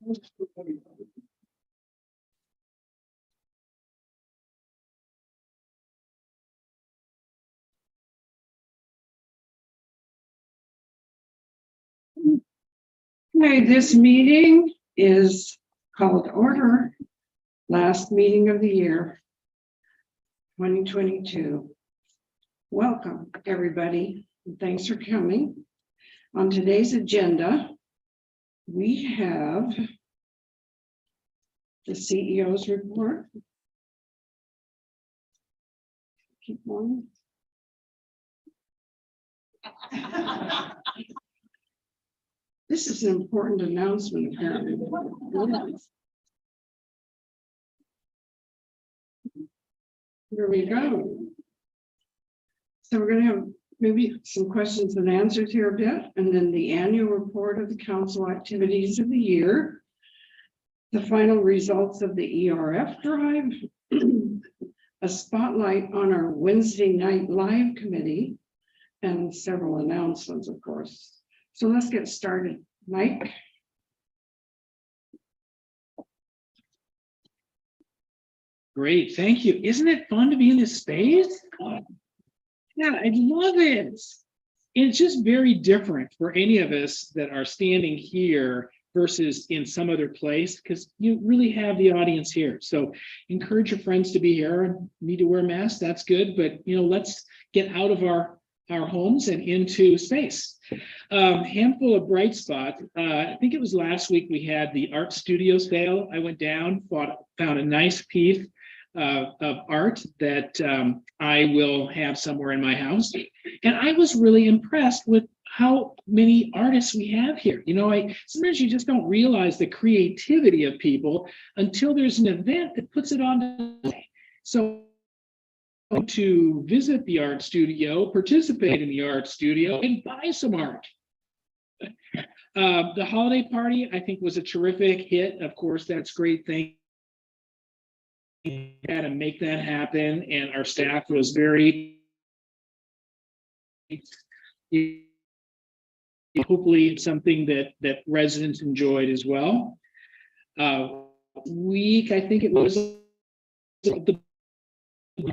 Okay, this meeting is called to order. Last meeting of the year, 2022. Welcome, everybody, and thanks for coming. On today's agenda, we have the CEO's report. Keep going. This is an important announcement, apparently. Here we go. So we're going to have maybe some questions and answers here a bit, and then the annual report of the council activities of the year, the final results of the ERF Drive, a spotlight on our Wednesday night live committee, and several announcements, of course. So let's get started. Mike? Great, thank you. Isn't it fun to be in this space? Yeah, I love it. It's just very different for any of us that are standing here versus in some other place, because you really have the audience here. So encourage your friends to be here. Need to wear masks, that's good, but let's get out of our homes and into space. Handful of bright spots. I think it was last week we had the art studio sale. I went down, found a nice piece of art that I will have somewhere in my house. And I was really impressed with how many artists we have here. Sometimes you just don't realize the creativity of people until there's an event that puts it on display. So to visit the art studio, participate in the art studio, and buy some art. The holiday party, I think, was a terrific hit. Of course, that's a great thing. We had to make that happen, and our staff was very hopefully something that residents enjoyed as well. Week, I think it was the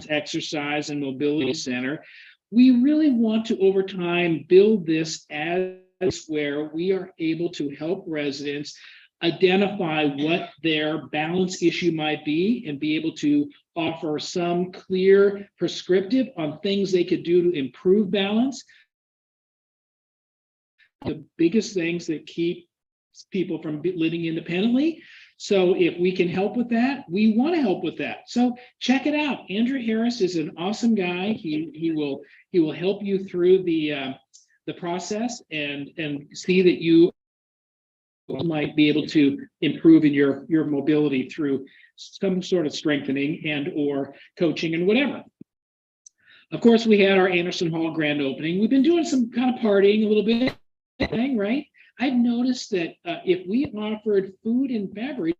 exercise and mobility center. We really want to over time build this as where we are able to help residents identify what their balance issue might be and be able to offer some clear prescriptive on things they could do to improve balance. The biggest things that keep people from living independently. So if we can help with that, we want to help with that. So check it out. Andrew Harris is an awesome guy. He will help you through the process and see that you might be able to improve in your mobility through some sort of strengthening and or coaching and whatever. Of course, we had our Anderson Hall grand opening. We've been doing some kind of partying a little bit, right? I've noticed that if we offered food and beverage,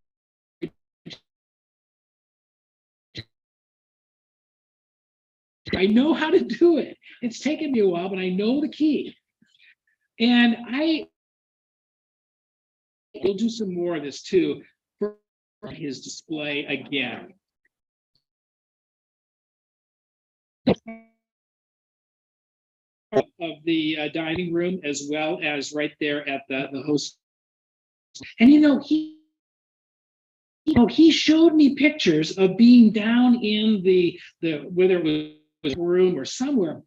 I know how to do it. It's taken me a while, but I know the key. And we'll do some more of this too for his display again. Of the dining room, as well as right there at the host. And he showed me pictures of being down in the whether it was a room or somewhere,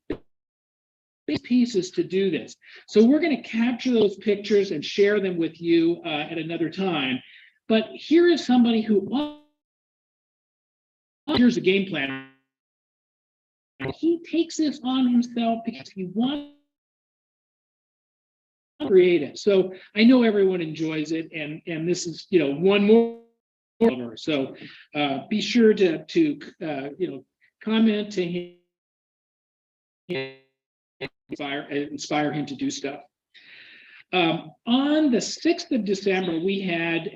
big pieces to do this. So we're going to capture those pictures and share them with you at another time. But here is somebody who here's a game plan. He takes this on himself because he wants to create it. So I know everyone enjoys it, and this is one more. So be sure to comment to him, inspire him to do stuff. On the 6th of December, we had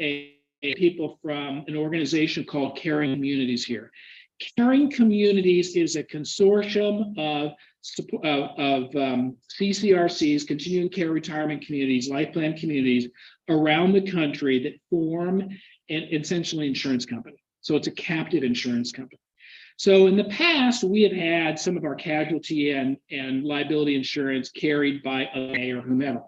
people from an organization called Caring Communities here. Caring Communities is a consortium of CCRCs, continuing care retirement communities, life plan communities around the country that form an essentially insurance company. So it's a captive insurance company. So in the past, we have had some of our casualty and liability insurance carried by a or whomever.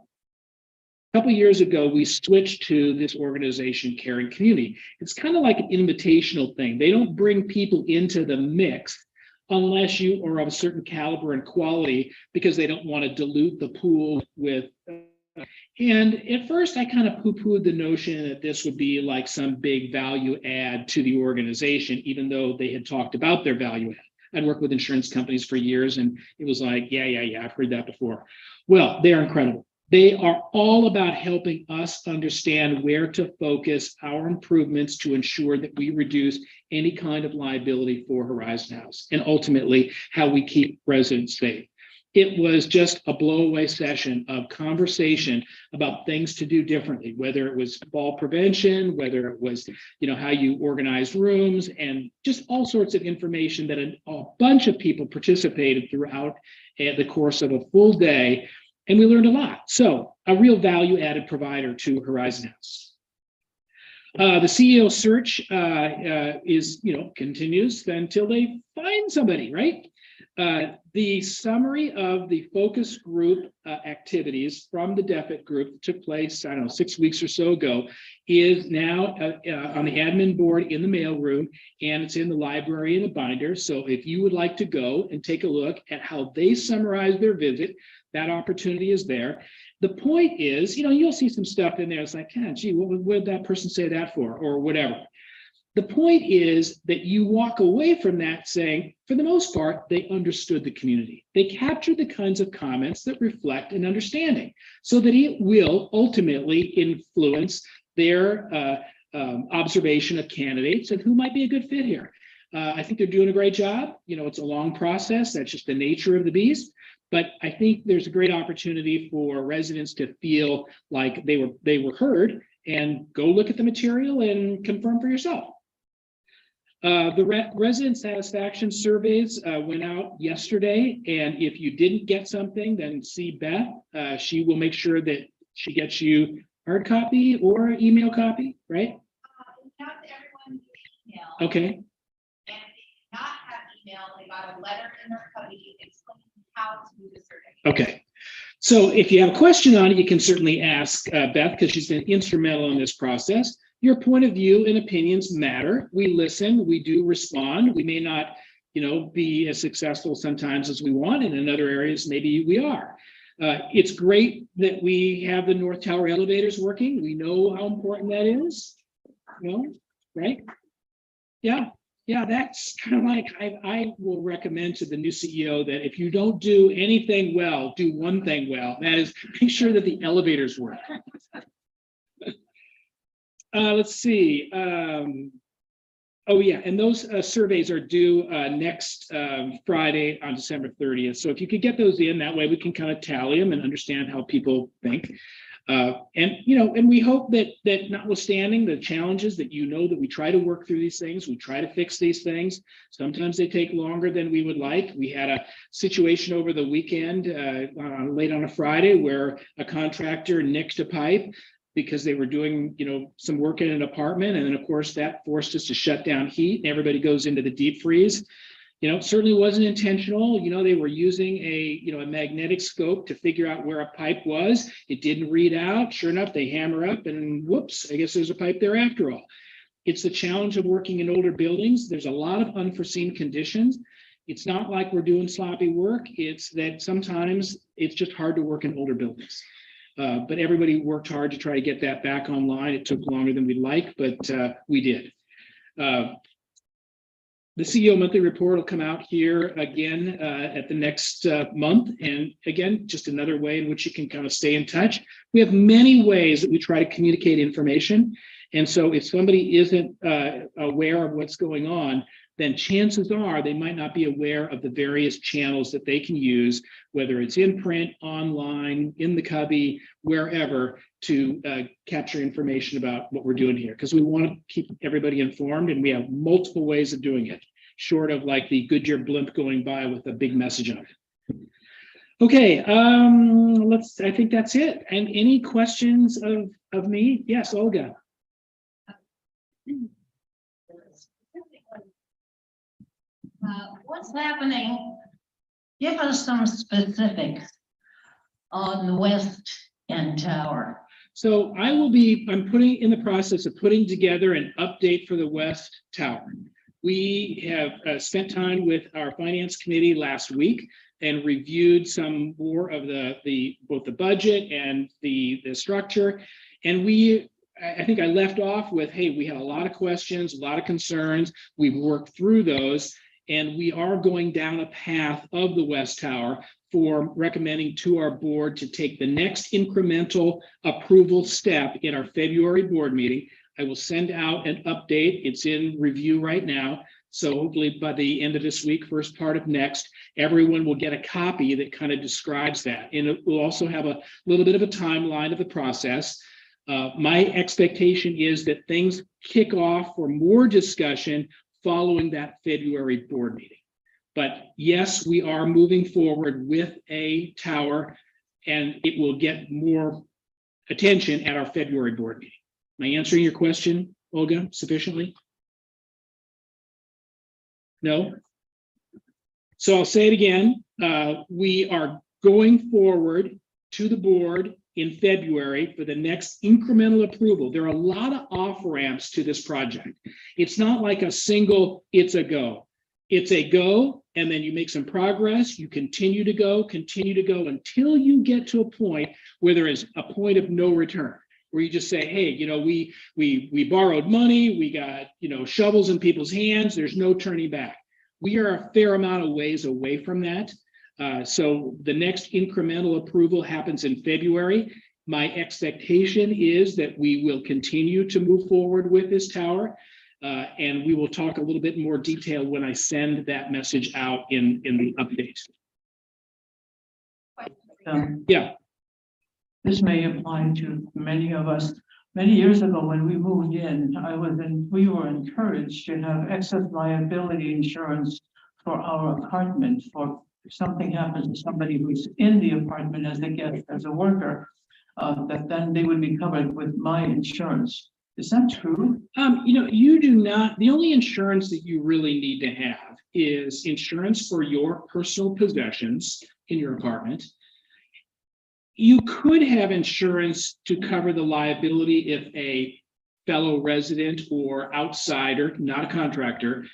A couple of years ago, we switched to this organization, Caring Community. It's kind of like an invitational thing. They don't bring people into the mix unless you are of a certain caliber and quality, because they don't want to dilute the pool with. And at first, I kind of poo-pooed the notion that this would be like some big value add to the organization, even though they had talked about their value add. I'd worked with insurance companies for years, and it was like, yeah, I've heard that before. Well, they are incredible. They are all about helping us understand where to focus our improvements to ensure that we reduce any kind of liability for Horizon House, and ultimately how we keep residents safe. It was just a blowaway session of conversation about things to do differently, whether it was fall prevention, whether it was, how you organize rooms, and just all sorts of information that a bunch of people participated throughout the course of a full day. And we learned a lot. So a real value added provider to Horizon House. The CEO search continues until they find somebody, right? The summary of the focus group activities from the DEFIT group that took place, 6 weeks or so ago, is now on the admin board in the mailroom, and it's in the library in a binder. So if you would like to go and take a look at how they summarize their visit, that opportunity is there. The point is, you'll see some stuff in there. It's like, gee, what did that person say that for, or whatever. The point is that you walk away from that saying, for the most part, they understood the community. They captured the kinds of comments that reflect an understanding, so that it will ultimately influence their observation of candidates and who might be a good fit here. I think they're doing a great job. It's a long process. That's just the nature of the beast. But I think there's a great opportunity for residents to feel like they were heard, and go look at the material and confirm for yourself. The resident satisfaction surveys went out yesterday, and if you didn't get something, then see Beth. She will make sure that she gets you hard copy or email copy, right? Not everyone email. Okay. And if they did not have email, they got a letter in their copy explaining how to do the survey. Okay. So if you have a question on it, you can certainly ask Beth, because she's been instrumental in this process. Your point of view and opinions matter. We listen, we do respond. We may not, be as successful sometimes as we want, and in other areas, maybe we are. It's great that we have the North Tower elevators working. We know how important that is, right? Yeah, that's kind of like, I will recommend to the new CEO that if you don't do anything well, do one thing well. That is, make sure that the elevators work. Let's see. Oh yeah, and those surveys are due next Friday on December 30th. So if you could get those in, that way we can kind of tally them and understand how people think. And we hope that notwithstanding the challenges that that we try to work through these things, we try to fix these things. Sometimes they take longer than we would like. We had a situation over the weekend, late on a Friday, where a contractor nicked a pipe because they were doing, some work in an apartment. And then of course that forced us to shut down heat, and everybody goes into the deep freeze. Certainly wasn't intentional. They were using a magnetic scope to figure out where a pipe was. It didn't read out. Sure enough, they hammer up and whoops, I guess there's a pipe there after all. It's the challenge of working in older buildings. There's a lot of unforeseen conditions. It's not like we're doing sloppy work. It's that sometimes it's just hard to work in older buildings. But everybody worked hard to try to get that back online. It took longer than we'd like, but we did. The CEO monthly report will come out here again at the next month. And again, just another way in which you can kind of stay in touch. We have many ways that we try to communicate information. And so if somebody isn't aware of what's going on, then chances are they might not be aware of the various channels that they can use, whether it's in print, online, in the cubby, wherever, to capture information about what we're doing here. Because we want to keep everybody informed, and we have multiple ways of doing it. short of like the Goodyear blimp going by with a big message on it. Okay, I think that's it. And any questions of me? Yes, Olga. What's happening? Give us some specifics on the West End Tower. So I'm in the process of putting together an update for the West Tower. We have spent time with our finance committee last week and reviewed some more of both the budget and the structure. And I think I left off with, hey, we had a lot of questions, a lot of concerns. We've worked through those, and we are going down a path of the West Tower for recommending to our board to take the next incremental approval step in our February board meeting. I will send out an update. It's in review right now. So hopefully by the end of this week, first part of next, everyone will get a copy that kind of describes that. And it will also have a little bit of a timeline of the process. My expectation is that things kick off for more discussion following that February board meeting. But yes, we are moving forward with a tower, and it will get more attention at our February board meeting. Am I answering your question, Olga, sufficiently? No? So I'll say it again. We are going forward to the board in February for the next incremental approval. There are a lot of off-ramps to this project. It's not like a single, it's a go. It's a go, and then you make some progress, you continue to go until you get to a point where there is a point of no return, where you just say, hey, you know, we borrowed money, we got, you know, shovels in people's hands, there's no turning back. We are a fair amount of ways away from that. So the next incremental approval happens in February. My expectation is that we will continue to move forward with this tower. And we will talk a little bit more detail when I send that message out in the update. Yeah. This may apply to many of us. Many years ago, when we moved in, we were encouraged to have excess liability insurance for our apartment. For if something happens to somebody who's in the apartment as a guest, as a worker, that then they would be covered with my insurance. Is that true? You know, you do not. The only insurance that you really need to have is insurance for your personal possessions in your apartment. You could have insurance to cover the liability if a fellow resident or outsider, not a contractor,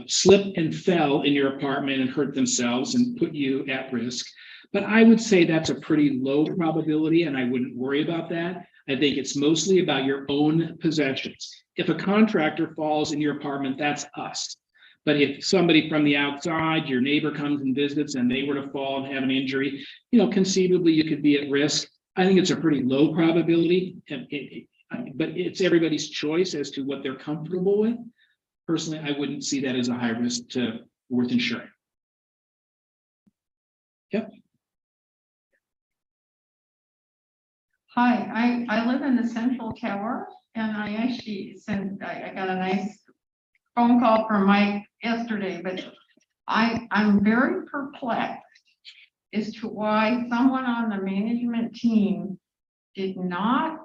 slipped and fell in your apartment and hurt themselves and put you at risk. But I would say that's a pretty low probability, and I wouldn't worry about that. I think it's mostly about your own possessions. If a contractor falls in your apartment, that's us. But if somebody from the outside, your neighbor comes and visits and they were to fall and have an injury, you know, conceivably you could be at risk. I think it's a pretty low probability, but it's everybody's choice as to what they're comfortable with. Personally, I wouldn't see that as a high risk to worth insuring. Yep. Hi, I live in the Central Tower, and I actually I got a nice phone call from Mike yesterday, but I'm very perplexed as to why someone on the management team did not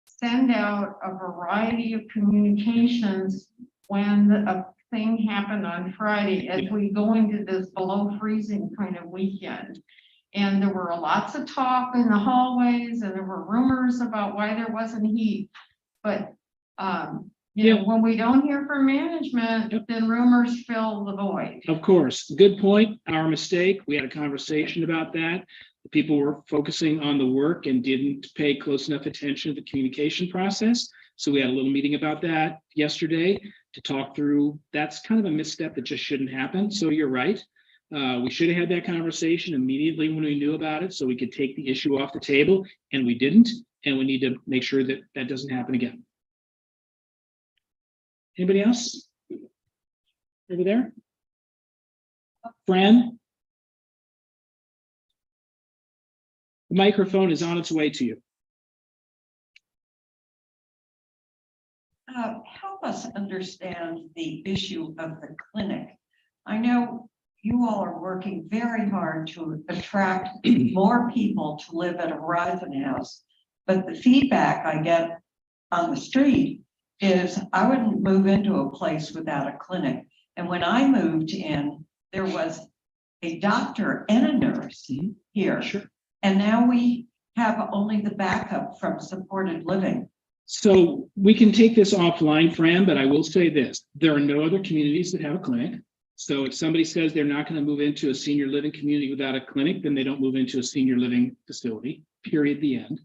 send out a variety of communications when a thing happened on Friday as we go into this below freezing kind of weekend. And there were lots of talk in the hallways, and there were rumors about why there wasn't heat. But you know, when we don't hear from management, then rumors fill the void. Of course, good point. Our mistake. We had a conversation about that. The people were focusing on the work and didn't pay close enough attention to the communication process. So we had a little meeting about that yesterday to talk through. That's kind of a misstep that just shouldn't happen. So you're right. We should have had that conversation immediately when we knew about it so we could take the issue off the table, and we didn't, and we need to make sure that that doesn't happen again. Anybody else? Over there? Fran? The microphone is on its way to you. How help us understand the issue of the clinic. I know you all are working very hard to attract more people to live at Horizon House, but the feedback I get on the street is I wouldn't move into a place without a clinic. And when I moved in, there was a doctor and a nurse here. Sure. And now we have only the backup from supported living. So we can take this offline, Fran, but I will say this, there are no other communities that have a clinic. So if somebody says they're not going to move into a senior living community without a clinic, then they don't move into a senior living facility, period, the end.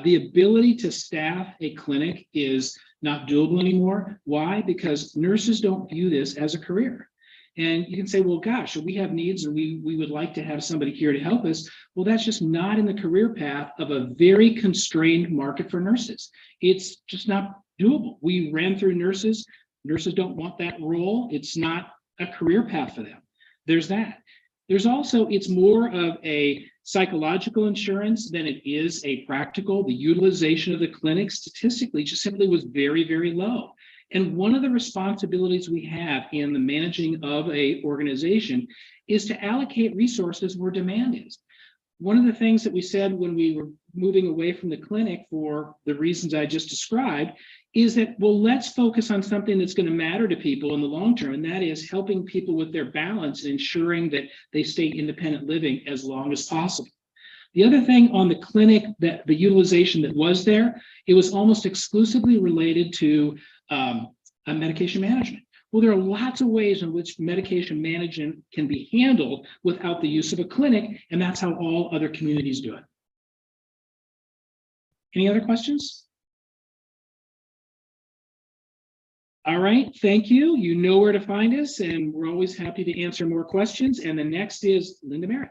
The ability to staff a clinic is not doable anymore. Why? Because nurses don't view this as a career. And you can say, well, gosh, we have needs and we would like to have somebody here to help us. Well, that's just not in the career path of a very constrained market for nurses. It's just not doable. We ran through nurses. Nurses don't want that role. It's not a career path for them. There's that. There's also, it's more of a psychological insurance than it is a practical. The utilization of the clinic statistically just simply was very, very low. And one of the responsibilities we have in the managing of a organization is to allocate resources where demand is. One of the things that we said when we were moving away from the clinic for the reasons I just described is that, well, let's focus on something that's going to matter to people in the long term, and that is helping people with their balance and ensuring that they stay independent living as long as possible. The other thing on the clinic, that the utilization that was there, it was almost exclusively related to medication management. Well, there are lots of ways in which medication management can be handled without the use of a clinic, and that's how all other communities do it. Any other questions? All right, thank you. You know where to find us, and we're always happy to answer more questions. And the next is Linda Merritt.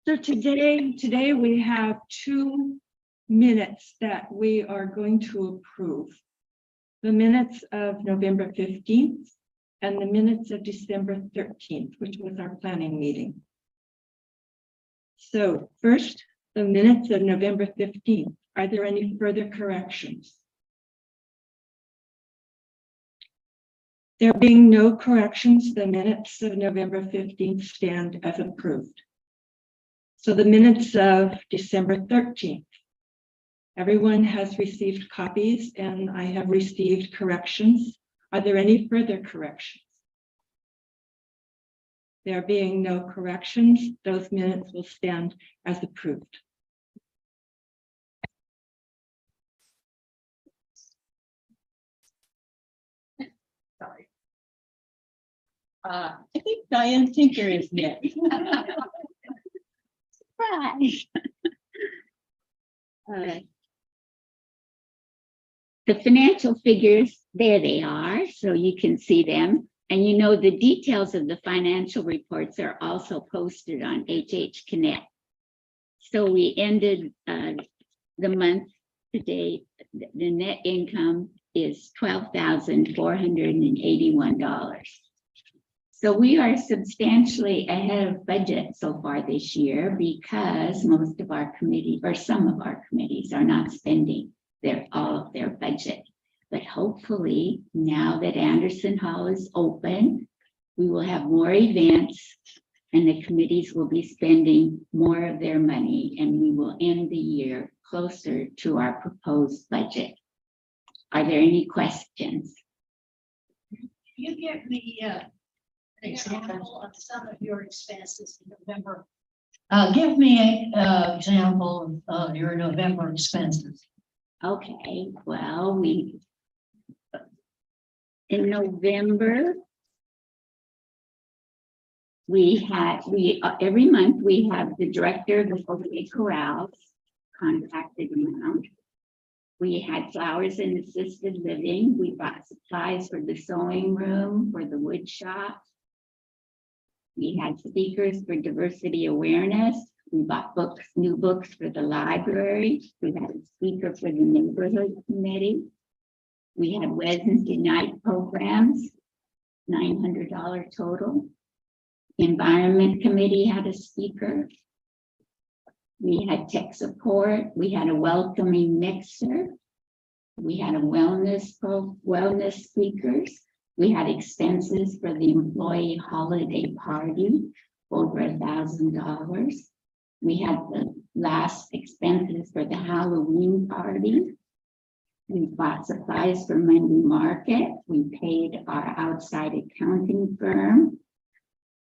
So today we have 2 minutes that we are going to approve. The minutes of November 15th and the minutes of December 13th, which was our planning meeting. So first, the minutes of November 15th. Are there any further corrections? There being no corrections, the minutes of November 15th stand as approved. So the minutes of December 13th. Everyone has received copies and I have received corrections. Are there any further corrections? There being no corrections, those minutes will stand as approved. Sorry. I think Diane Tinker is next. Surprise. The financial figures, there they are, so you can see them. And you know the details of the financial reports are also posted on HH Connect. So we ended the month today, the net income is $12,481. So we are substantially ahead of budget so far this year because most of our committees, or some of our committees, are not spending all of their budget. But hopefully, now that Anderson Hall is open, we will have more events and the committees will be spending more of their money, and we will end the year closer to our proposed budget. Are there any questions? You give me an example of some of your expenses in November. Give me an example of your November expenses. Okay, well, in November, every month we have the director of the Foley Corrals contracted amount. We had flowers and assisted living. We bought supplies for the sewing room, for the wood shop. We had speakers for diversity awareness. We bought books, new books for the library. We had a speaker for the neighborhood committee. We had Wednesday night programs, $900 total. Environment committee had a speaker. We had tech support, we had a welcoming mixer. We had a wellness speakers. We had expenses for the employee holiday party, over $1,000. We had the last expenses for the Halloween party. We bought supplies for Monday market. We paid our outside accounting firm.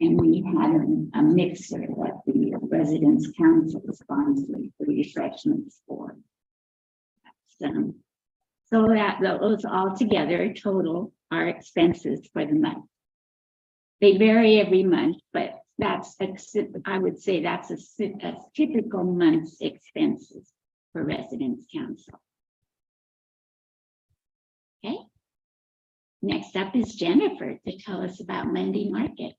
And we had a mixer that the Residents Council sponsored the refreshments for. So that those all together total our expenses for the month. They vary every month, but I would say that's a typical month's expenses for Residents Council. Okay. Next up is Jennifer to tell us about Monday Market.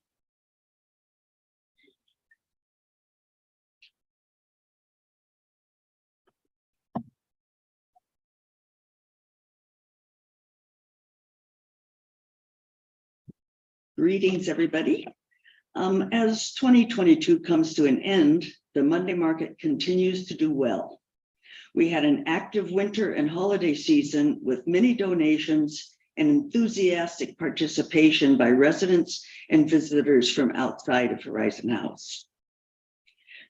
Greetings, everybody. As 2022 comes to an end, the Monday Market continues to do well. We had an active winter and holiday season with many donations and enthusiastic participation by residents and visitors from outside of Horizon House.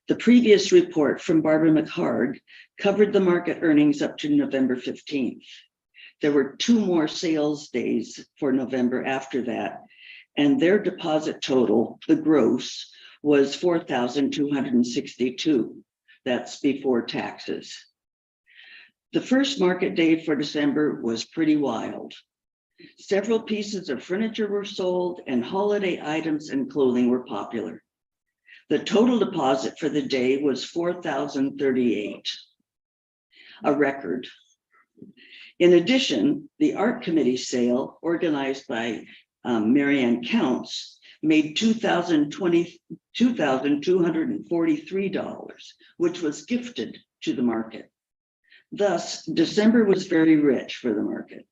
The previous report from Barbara McHard covered the market earnings up to November 15th. There were 2 more sales days for November after that, and their deposit total, the gross, was $4,262. That's before taxes. The first market day for December was pretty wild. Several pieces of furniture were sold and holiday items and clothing were popular. The total deposit for the day was $4,038, a record. In addition, the art committee sale organized by Marianne Counts made $2,243, which was gifted to the market. Thus, December was very rich for the market,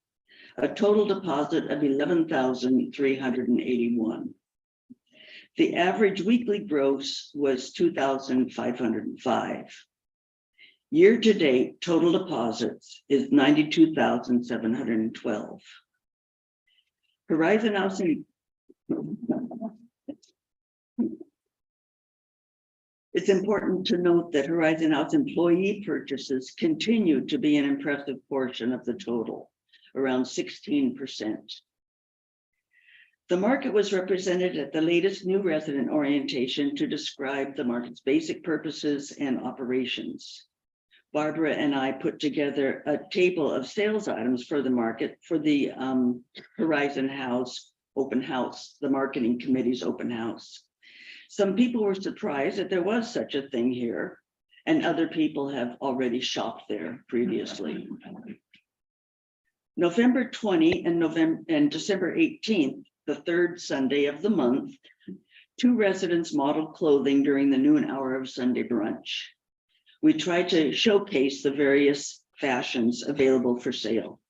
a total deposit of $11,381. The average weekly gross was $2,505. Year to date, total deposits is $92,712. Horizon Housing. It's important to note that Horizon House employee purchases continue to be an impressive portion of the total, around 16%. The market was represented at the latest new resident orientation to describe the market's basic purposes and operations. Barbara and I put together a table of sales items for the market for the Horizon House open house, the marketing committee's open house. Some people were surprised that there was such a thing here, and other people have already shopped there previously. November 20 and December 18th, the third Sunday of the month, 2 residents modeled clothing during the noon hour of Sunday brunch. We tried to showcase the various fashions available for sale.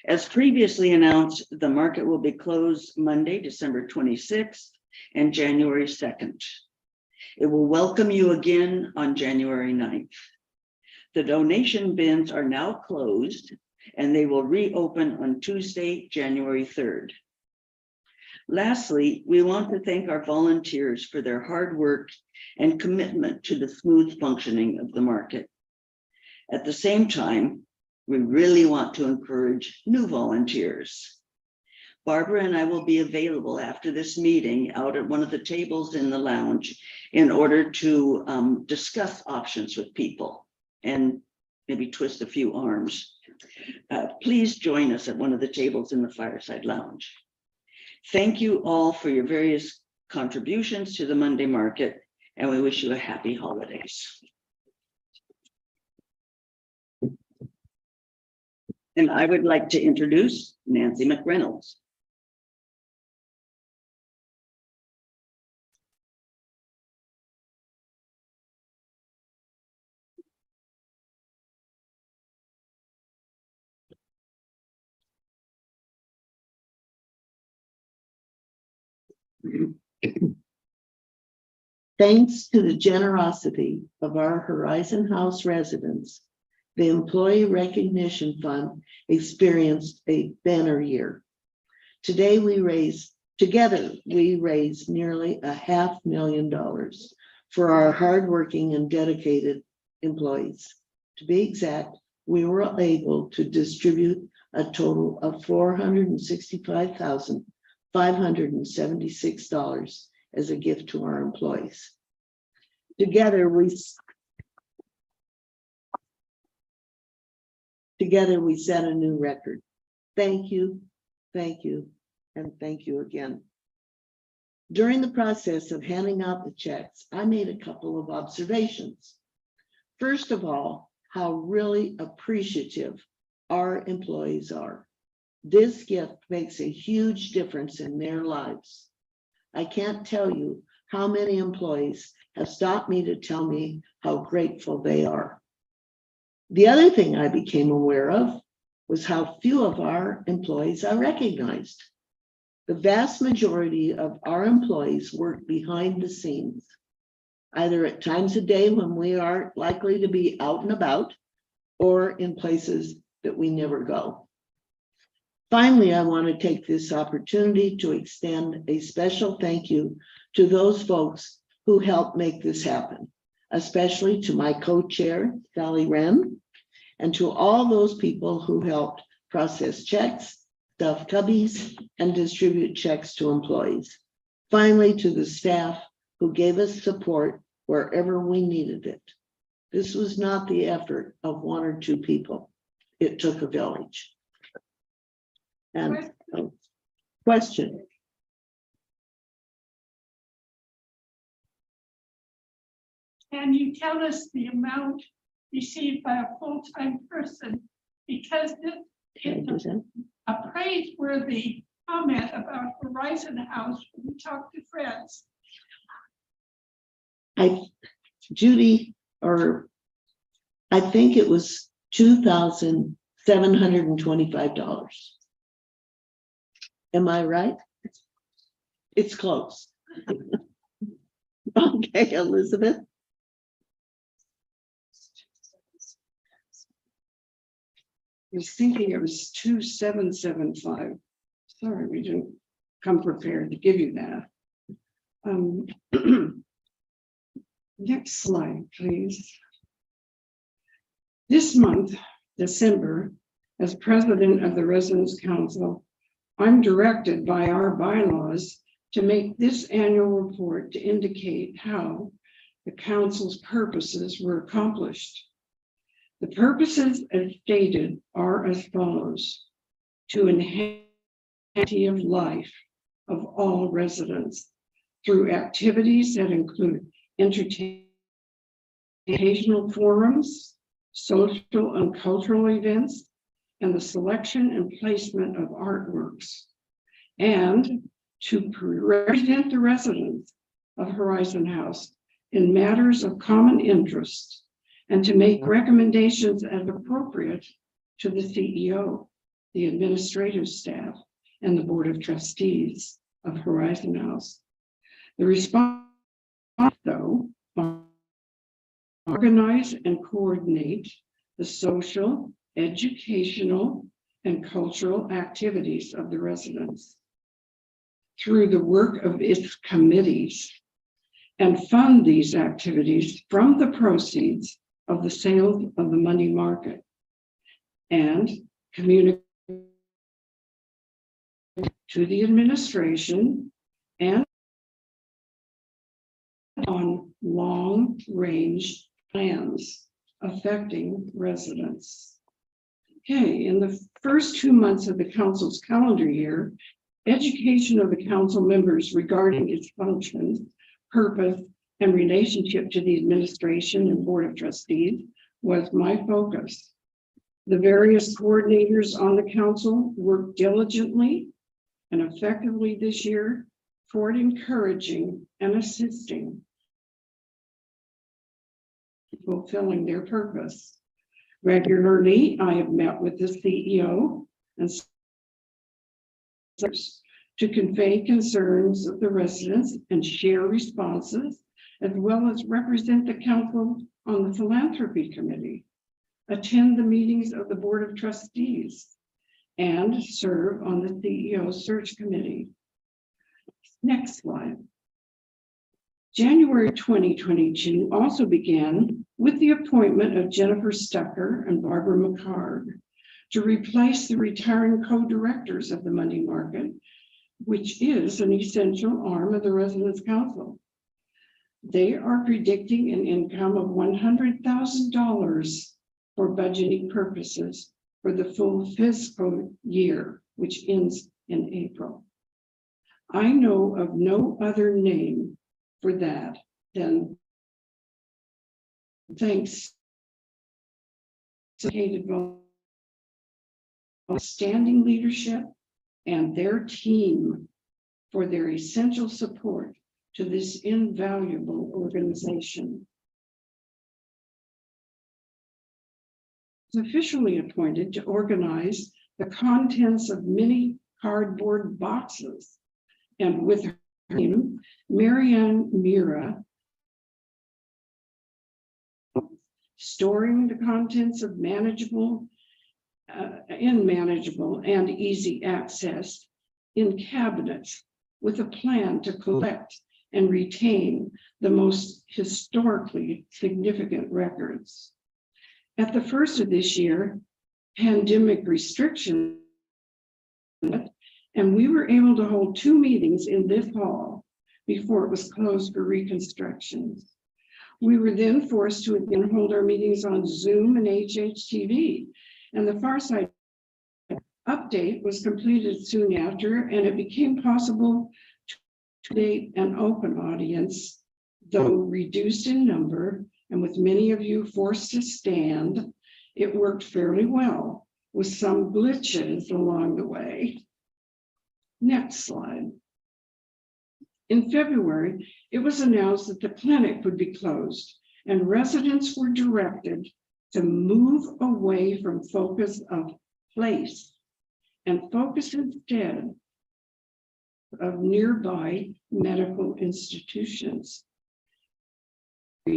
As previously announced, the market will be closed Monday, December 26th and January 2nd. It will welcome you again on January 9th. The donation bins are now closed and they will reopen on Tuesday, January 3rd. Lastly, we want to thank our volunteers for their hard work and commitment to the smooth functioning of the market. At the same time, we really want to encourage new volunteers. Barbara and I will be available after this meeting out at one of the tables in the lounge in order to discuss options with people and maybe twist a few arms. Please join us at one of the tables in the fireside lounge. Thank you all for your various contributions to the Monday market, and we wish you a happy holidays. And I would like to introduce Nancy McReynolds. Thanks to the generosity of our Horizon House residents, the Employee Recognition Fund experienced a banner year. Together we raised nearly $500,000 for our hardworking and dedicated employees. To be exact, we were able to distribute a total of $465,576 as a gift to our employees. Together we set a new record. Thank you, and thank you again. During the process of handing out the checks, I made a couple of observations. First of all, how really appreciative our employees are. This gift makes a huge difference in their lives. I can't tell you how many employees have stopped me to tell me how grateful they are. The other thing I became aware of was how few of our employees are recognized. The vast majority of our employees work behind the scenes, either at times of day when we aren't likely to be out and about, or in places that we never go. Finally, I want to take this opportunity to extend a special thank you to those folks who helped make this happen, especially to my co-chair, Sally Wren, and to all those people who helped process checks, stuff cubbies, and distribute checks to employees. Finally, to the staff who gave us support wherever we needed it. This was not the effort of one or two people. It took a village. And question. Can you tell us the amount received by a full-time person? Because it's a praiseworthy comment about Horizon House when we talk to friends. Judy, or I think it was $2,725. Am I right? It's close. Okay, Elizabeth. I was thinking it was 2,775. Sorry, we didn't come prepared to give you that. Next slide, please. This month, December, as president of the Residents Council, I'm directed by our bylaws to make this annual report to indicate how the council's purposes were accomplished. The purposes as stated are as follows: to enhance the quality of life of all residents through activities that include educational forums, social and cultural events, and the selection and placement of artworks, and to represent the residents of Horizon House in matters of common interest, and to make recommendations as appropriate to the CEO, the administrative staff, and the Board of Trustees of Horizon House. The response, though, organize and coordinate the social, educational, and cultural activities of the residents through the work of its committees, and fund these activities from the proceeds of the sales of the money market, and communicate to the administration and on long-range plans affecting residents. Okay, in the first 2 months of the council's calendar year, education of the council members regarding its functions, purpose, and relationship to the administration and Board of Trustees was my focus. The various coordinators on the council worked diligently and effectively this year toward encouraging and assisting fulfilling their purpose. Regularly, I have met with the CEO and to convey concerns of the residents and share responses as well as represent the council on the philanthropy committee, attend the meetings of the Board of Trustees, and serve on the CEO search committee. Next slide. January 2022 also began with the appointment of Jennifer Stucker and Barbara McCard to replace the retiring co-directors of the money market, which is an essential arm of the Residents' Council. They are predicting an income of $100,000 for budgeting purposes for the full fiscal year, which ends in April. I know of no other name for that than thanks to standing leadership and their team for their essential support to this invaluable organization. Officially appointed to organize the contents of many cardboard boxes, and with her name, Marianne Mira, storing the contents of manageable and easy access in cabinets with a plan to collect and retain the most historically significant records. At the first of this year, pandemic restrictions, and we were able to hold 2 meetings in this hall before it was closed for reconstructions. We were then forced to again hold our meetings on Zoom and HHTV, and the Farside update was completed soon after, and it became possible to date an open audience, though reduced in number, and with many of you forced to stand, it worked fairly well, with some glitches along the way. Next slide. In February, it was announced that the clinic would be closed, and residents were directed to move away from focus of place and focus instead of nearby medical institutions.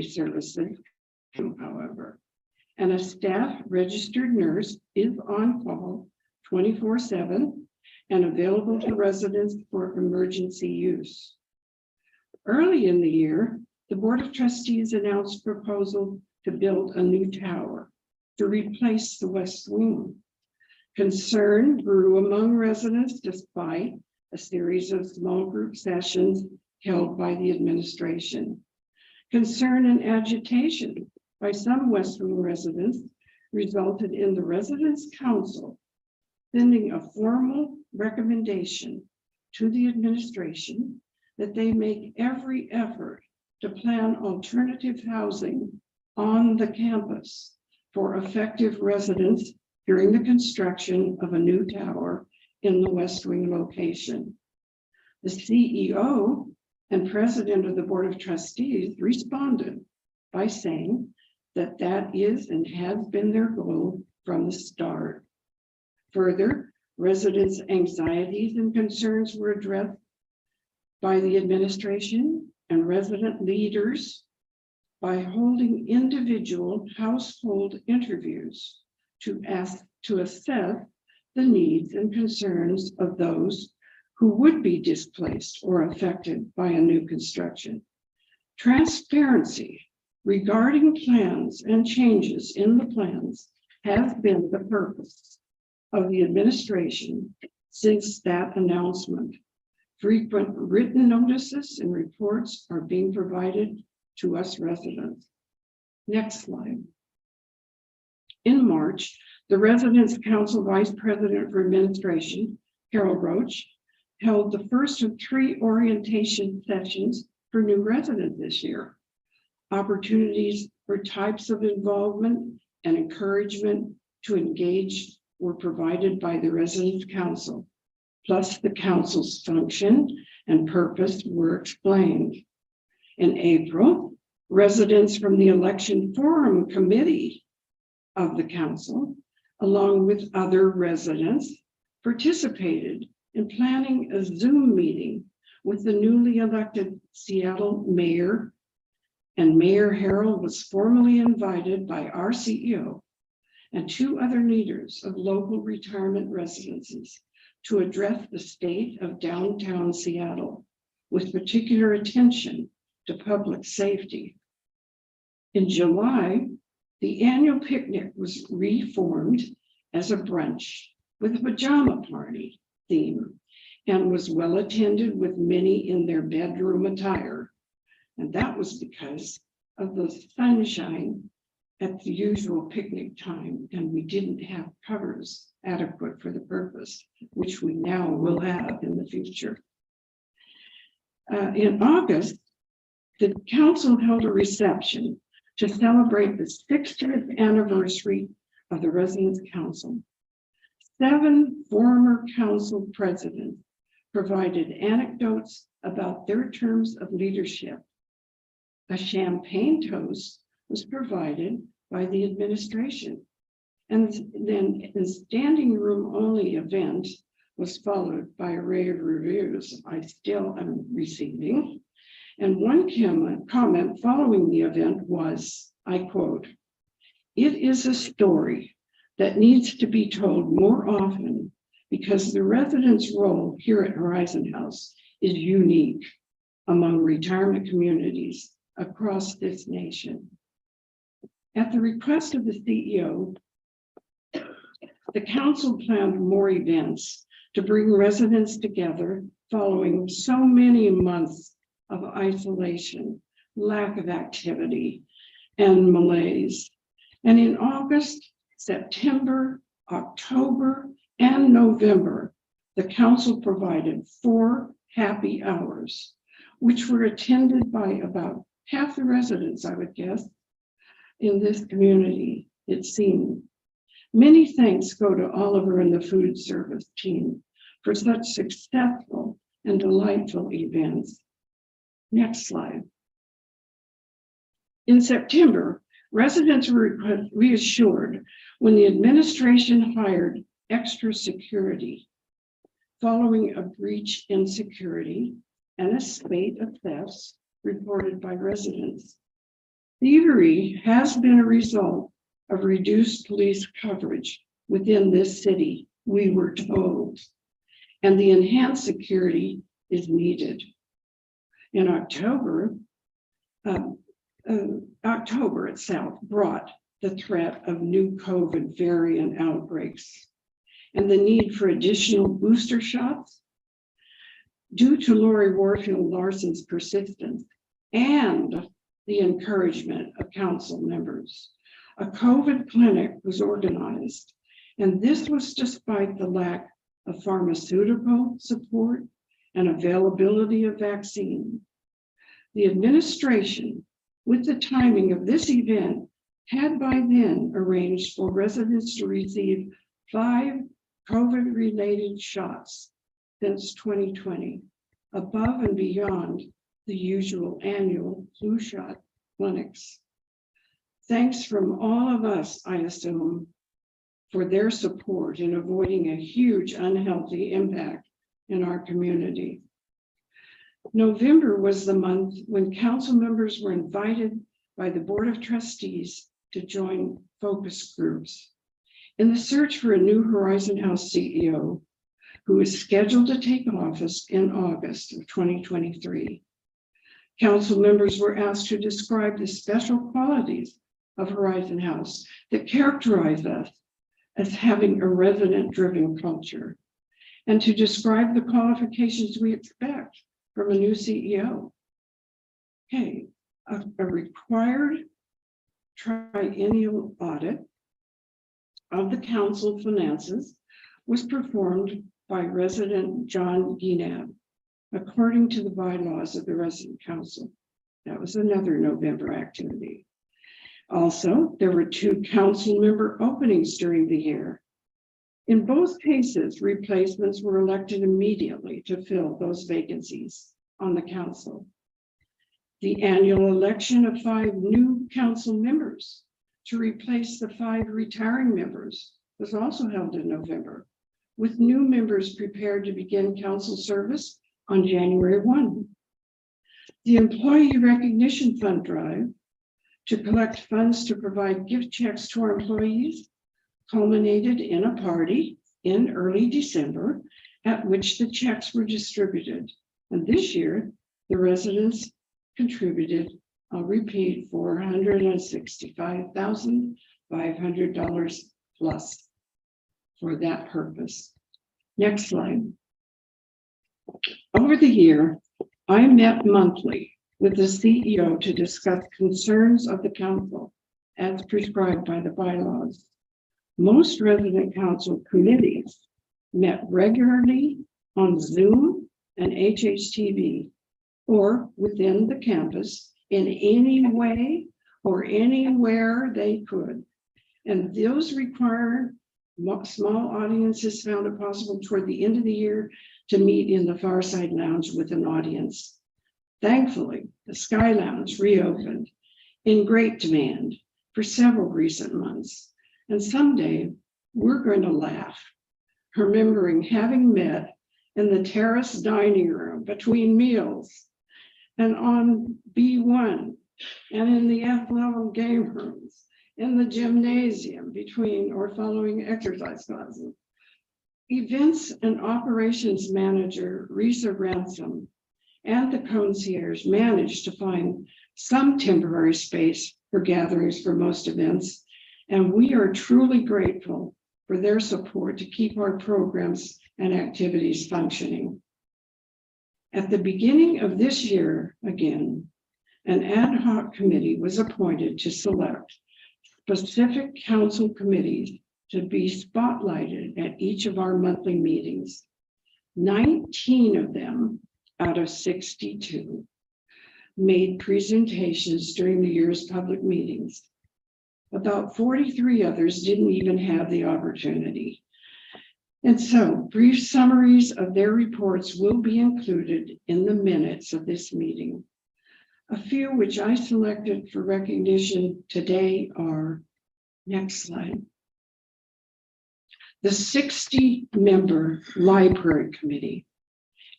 Services, however, and a staff registered nurse is on call 24/7 and available to residents for emergency use. Early in the year, the Board of Trustees announced a proposal to build a new tower to replace the West Wing. Concern grew among residents despite a series of small group sessions held by the administration. Concern and agitation by some West Wing residents resulted in the Residents' Council sending a formal recommendation to the administration that they make every effort to plan alternative housing on the campus for affected residents during the construction of a new tower in the West Wing location. The CEO and president of the Board of Trustees responded by saying that that is and has been their goal from the start. Further, residents' anxieties and concerns were addressed by the administration and resident leaders by holding individual household interviews to assess the needs and concerns of those who would be displaced or affected by a new construction. Transparency regarding plans and changes in the plans has been the purpose of the administration since that announcement. Frequent written notices and reports are being provided to us residents. Next slide. In March, the Residents' Council Vice President for Administration, Carol Roach, held the first of 3 orientation sessions for new residents this year. Opportunities for types of involvement and encouragement to engage were provided by the Residents' Council, plus the council's function and purpose were explained. In April, residents from the Election Forum Committee of the council, along with other residents, participated in planning a Zoom meeting with the newly elected Seattle Mayor and Mayor Harrell was formally invited by our CEO and 2 other leaders of local retirement residences to address the state of downtown Seattle with particular attention to public safety. In July, the annual picnic was reformed as a brunch with a pajama party theme and was well attended with many in their bedroom attire. And that was because of the sunshine at the usual picnic time, and we didn't have covers adequate for the purpose, which we now will have in the future. In August, the council held a reception to celebrate the 60th anniversary of the Residence Council. 7 former council presidents provided anecdotes about their terms of leadership. A champagne toast was provided by the administration. And then the standing room only event was followed by a array of reviews I still am receiving. And one comment following the event was, I quote, "It is a story that needs to be told more often because the residents' role here at Horizon House is unique among retirement communities across this nation." At the request of the CEO, the council planned more events to bring residents together following so many months of isolation, lack of activity, and malaise. And in August, September, October, and November, the council provided 4 happy hours, which were attended by about half the residents, I would guess, in this community, it seemed. Many thanks go to Oliver and the food service team for such successful and delightful events. Next slide. In September, residents were reassured when the administration hired extra security following a breach in security and a spate of thefts reported by residents. Thievery has been a result of reduced police coverage within this city, we were told, and the enhanced security is needed. In October, October itself brought the threat of new COVID variant outbreaks and the need for additional booster shots due to Lori Warfield Larson's persistence and the encouragement of council members. A COVID clinic was organized, and this was despite the lack of pharmaceutical support and availability of vaccine. The administration, with the timing of this event, had by then arranged for residents to receive 5 COVID-related shots since 2020, above and beyond the usual annual flu shot clinics. Thanks from all of us, I assume, for their support in avoiding a huge unhealthy impact in our community. November was the month when council members were invited by the Board of Trustees to join focus groups in the search for a new Horizon House CEO who is scheduled to take office in August of 2023. Council members were asked to describe the special qualities of Horizon House that characterize us as having a resident-driven culture, and to describe the qualifications we expect from a new CEO. Okay, a required triennial audit of the council finances was performed by resident John Guinab, according to the bylaws of the resident council. That was another November activity. Also, there were 2 council member openings during the year. In both cases, replacements were elected immediately to fill those vacancies on the council. The annual election of 5 new council members to replace the 5 retiring members was also held in November, with new members prepared to begin council service on January 1. The Employee Recognition Fund Drive to collect funds to provide gift checks to our employees culminated in a party in early December at which the checks were distributed. And this year, the residents contributed, I'll repeat, $465,500 plus for that purpose. Next slide. Over the year, I met monthly with the CEO to discuss concerns of the council as prescribed by the bylaws. Most resident council committees met regularly on Zoom and HHTV or within the campus in any way or anywhere they could. And those require small audiences found it possible toward the end of the year to meet in the Fireside Lounge with an audience. Thankfully, the Sky Lounge reopened in great demand for several recent months. And someday we're going to laugh, remembering having met in the terrace dining room between meals and on B1 and in the F-level game rooms, in the gymnasium between or following exercise classes. Events and operations manager Risa Ransom and the concierge managed to find some temporary space for gatherings for most events, and we are truly grateful for their support to keep our programs and activities functioning. At the beginning of this year, again, an ad hoc committee was appointed to select specific council committees to be spotlighted at each of our monthly meetings. 19 of them out of 62 made presentations during the year's public meetings. About 43 others didn't even have the opportunity. And so brief summaries of their reports will be included in the minutes of this meeting. A few which I selected for recognition today are, next slide. The 60-member library committee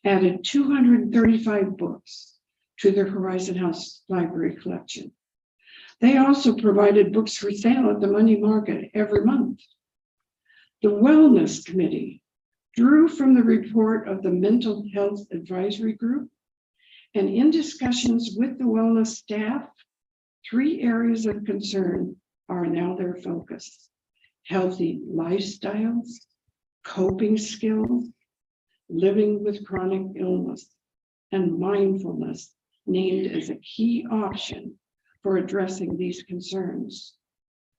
added 235 books to their Horizon House library collection. They also provided books for sale at the money market every month. The Wellness Committee drew from the report of the Mental Health Advisory Group, and in discussions with the wellness staff, 3 areas of concern are now their focus: healthy lifestyles, coping skills, living with chronic illness, and mindfulness named as a key option for addressing these concerns.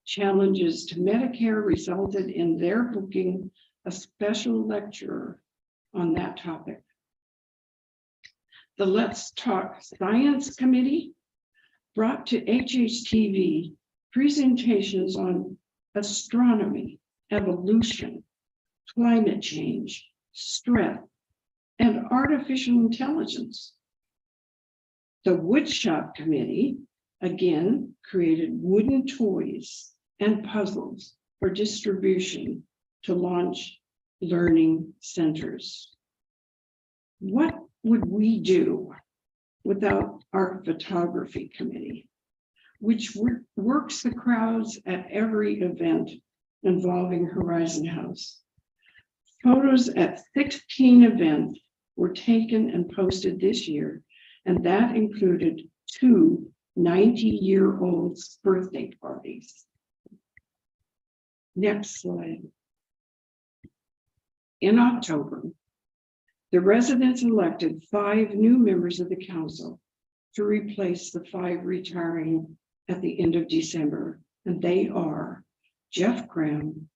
Challenges to Medicare resulted in their booking a special lecturer on that topic. The Let's Talk Science Committee brought to HHTV presentations on astronomy, evolution, climate change, stress, and artificial intelligence. The Woodshop Committee again created wooden toys and puzzles for distribution to launch learning centers. What would we do without our photography committee, which works the crowds at every event involving Horizon House? Photos at 16 events were taken and posted this year, and that included 2 90-year-olds' birthday parties. Next slide. In October, the residents elected 5 new members of the council to replace the 5 retiring at the end of December, and they are Jeff Graham,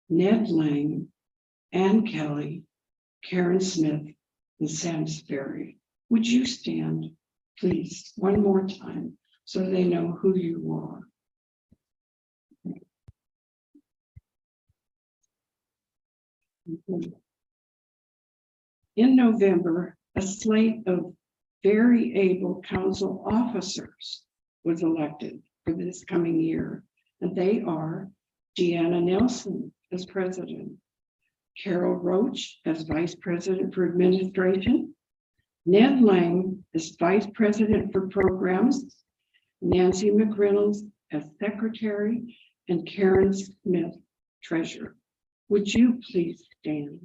Ned Lang, Ann Kelly, Karen Smith, and Sam Sperry. Would you stand, please, one more time so they know who you are? In November, a slate of very able council officers was elected for this coming year, and they are Deanna Nelson as president, Carol Roach as vice president for administration, Ned Lang as Vice President for Programs, Nancy McReynolds as Secretary, and Karen Smith, Treasurer. Would you please stand?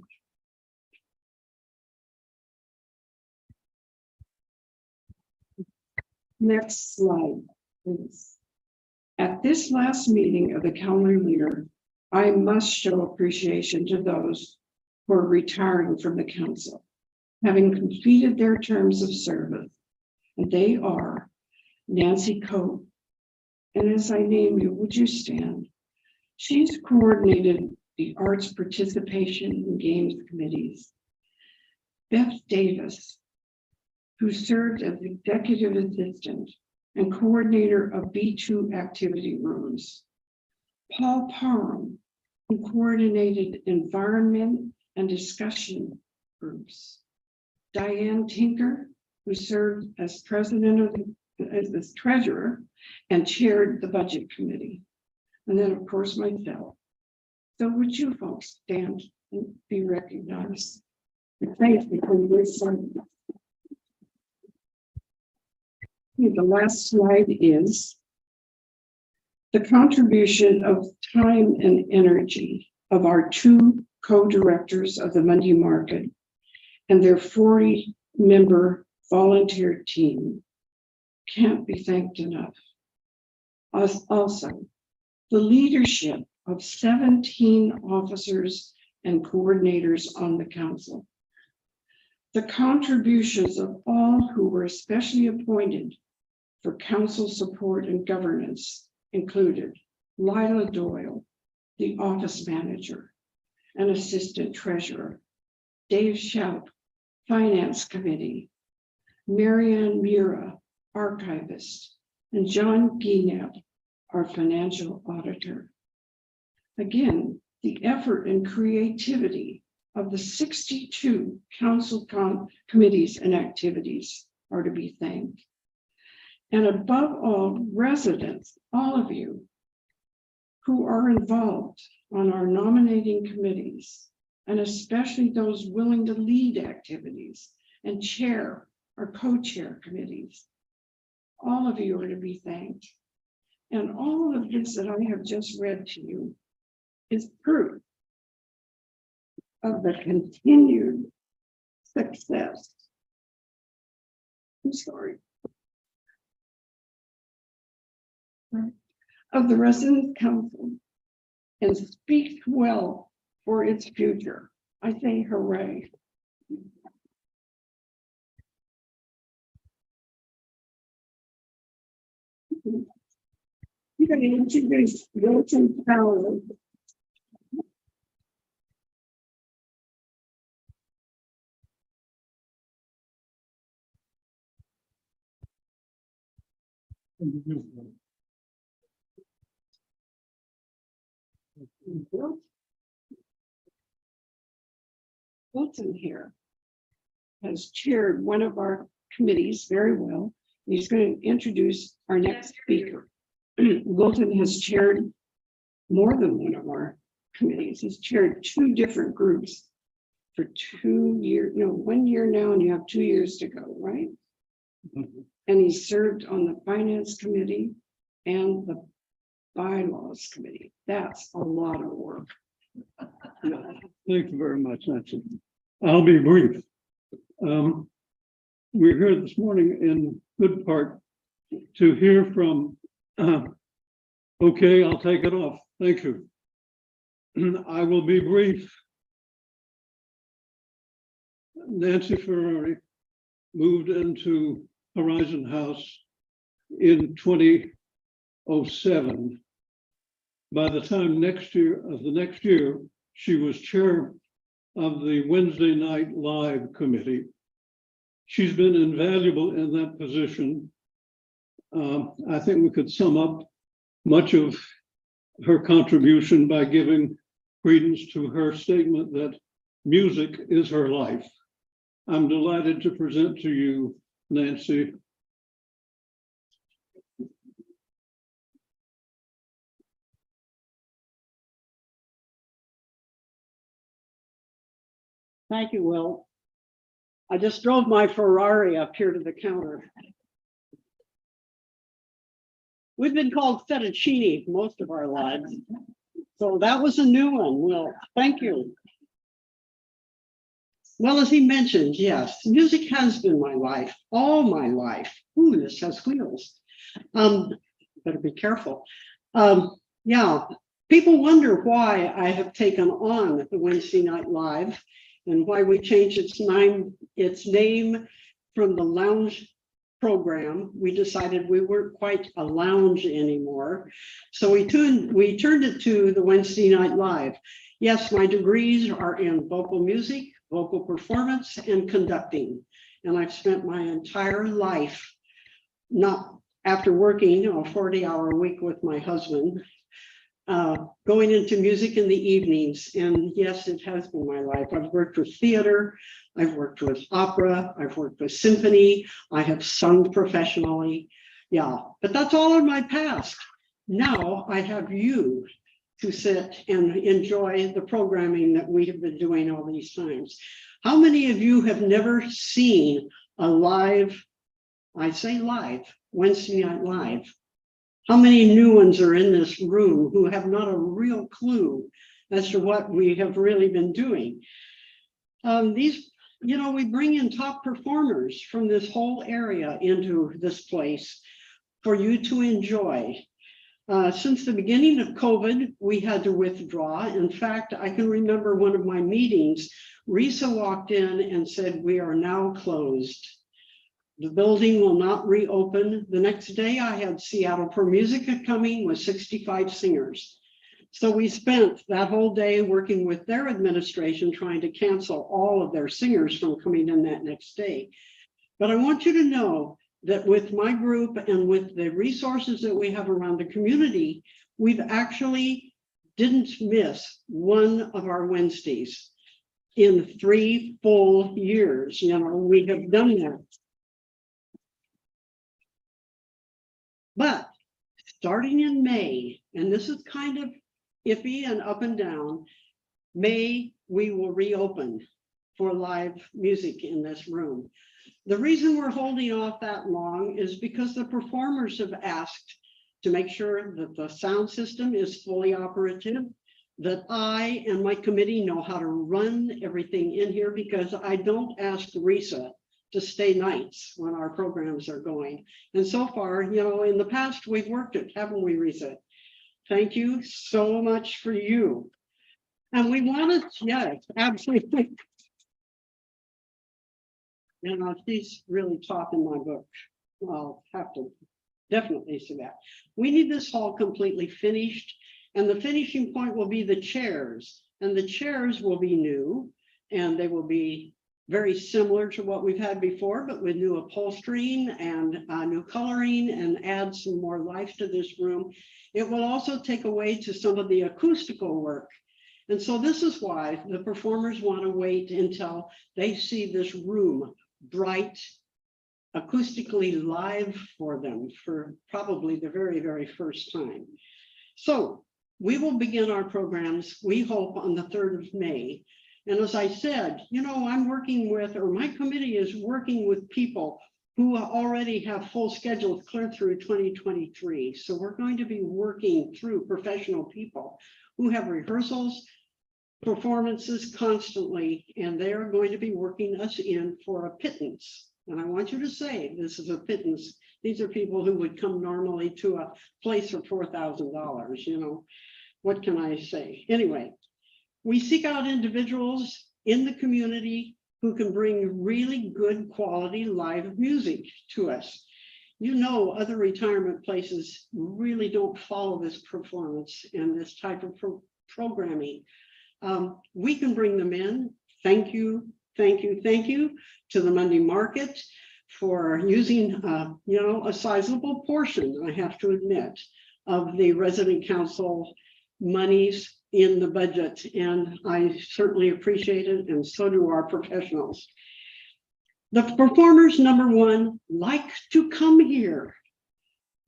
Next slide, please. At this last meeting of the calendar year, I must show appreciation to those who are retiring from the council, having completed their terms of service. And they are Nancy Coe. And as I name you, would you stand? She's coordinated the arts participation in games committees. Beth Davis, who served as executive assistant and coordinator of B2 activity rooms. Paul Parham, who coordinated environment and discussion groups. Diane Tinker, who served as president of as treasurer and chaired the budget committee. And then, of course, myself. So would you folks stand and be recognized? Thank you for your service. The last slide is the contribution of time and energy of our two co-directors of the Monday Market and their 40-member volunteer team can't be thanked enough. Also, the leadership of 17 officers and coordinators on the council. The contributions of all who were especially appointed for council support and governance included Lila Doyle, the office manager and assistant treasurer, Dave Schaup, finance committee, Marianne Mura, archivist, and John Guinet, our financial auditor. Again, the effort and creativity of the 62 council committees and activities are to be thanked. And above all, residents, all of you who are involved on our nominating committees, and especially those willing to lead activities and chair or co-chair committees. All of you are to be thanked. And all of this that I have just read to you is proof of the continued success. I'm sorry. Of the Resident Council and speaks well for its future. I say hooray. You're going to introduce Wilton Fowler. Wilton here has chaired one of our committees very well. He's going to introduce our next speaker. Wilton has chaired more than one of our committees. He's chaired two different groups for 2 years, no, 1 year now, and you have 2 years to go, right? And he served on the finance committee and the bylaws committee. That's a lot of work. Thank you very much, Nancy. I'll be brief. We're here this morning in good part to hear from, okay, I'll take it off. Thank you. I will be brief. Nancy Federici moved into Horizon House in 2007. By the time the next year, she was chair of the Wednesday Night Live Committee. She's been invaluable in that position. I think we could sum up much of her contribution by giving credence to her statement that music is her life. I'm delighted to present to you, Nancy. Thank you, Will. I just drove my Ferrari up here to the counter. We've been called fettuccine most of our lives. So that was a new one. Well, thank you. Well, as he mentioned, yes, music has been my life, all my life. Ooh, this has wheels. Better be careful. Yeah, people wonder why I have taken on the Wednesday Night Live and why we changed its name from the lounge program. We decided we weren't quite a lounge anymore. So we turned it to the Wednesday Night Live. Yes, my degrees are in vocal music, vocal performance, and conducting. And I've spent my entire life, not after working a 40-hour week with my husband, going into music in the evenings. And yes, it has been my life. I've worked with theater, I've worked with opera, I've worked with symphony, I have sung professionally. Yeah, but that's all in my past. Now I have you to sit and enjoy the programming that we have been doing all these times. How many of you have never seen a live, I say live, Wednesday Night Live? How many new ones are in this room who have not a real clue as to what we have really been doing? We bring in top performers from this whole area into this place for you to enjoy. Since the beginning of COVID, we had to withdraw. In fact, I can remember one of my meetings, Risa walked in and said, "We are now closed. The building will not reopen." The next day I had Seattle for Musica coming with 65 singers. So we spent that whole day working with their administration, trying to cancel all of their singers from coming in that next day. But I want you to know that with my group and with the resources that we have around the community, we've actually didn't miss one of our Wednesdays in 3 full years. We have done that. But starting in May, and this is kind of iffy and up and down, May, we will reopen for live music in this room. The reason we're holding off that long is because the performers have asked to make sure that the sound system is fully operative, that I and my committee know how to run everything in here, because I don't ask Risa to stay nights when our programs are going. And so far, in the past, we've worked it, haven't we, Risa? Thank you so much for you. And we wanted, yes, absolutely. She's really top in my book. I'll have to definitely say that. We need this hall completely finished, and the finishing point will be the chairs. And the chairs will be new, and they will be very similar to what we've had before, but with new upholstering and new coloring, and add some more life to this room. It will also take away to some of the acoustical work. And so this is why the performers want to wait until they see this room bright, acoustically live for them for probably the very, very first time. So we will begin our programs, we hope, on the 3rd of May. And as I said, I'm working with, or my committee is working with people who already have full schedules clear through 2023. So we're going to be working through professional people who have rehearsals, performances constantly, and they are going to be working us in for a pittance. And I want you to say, this is a pittance. These are people who would come normally to a place for $4,000, what can I say? Anyway, we seek out individuals in the community who can bring really good quality live music to us. Other retirement places really don't follow this performance and this type of programming. We can bring them in. Thank you to the Monday Market for using, a sizable portion, I have to admit, of the resident council monies in the budget. And I certainly appreciate it, and so do our professionals. The performers, number one, like to come here.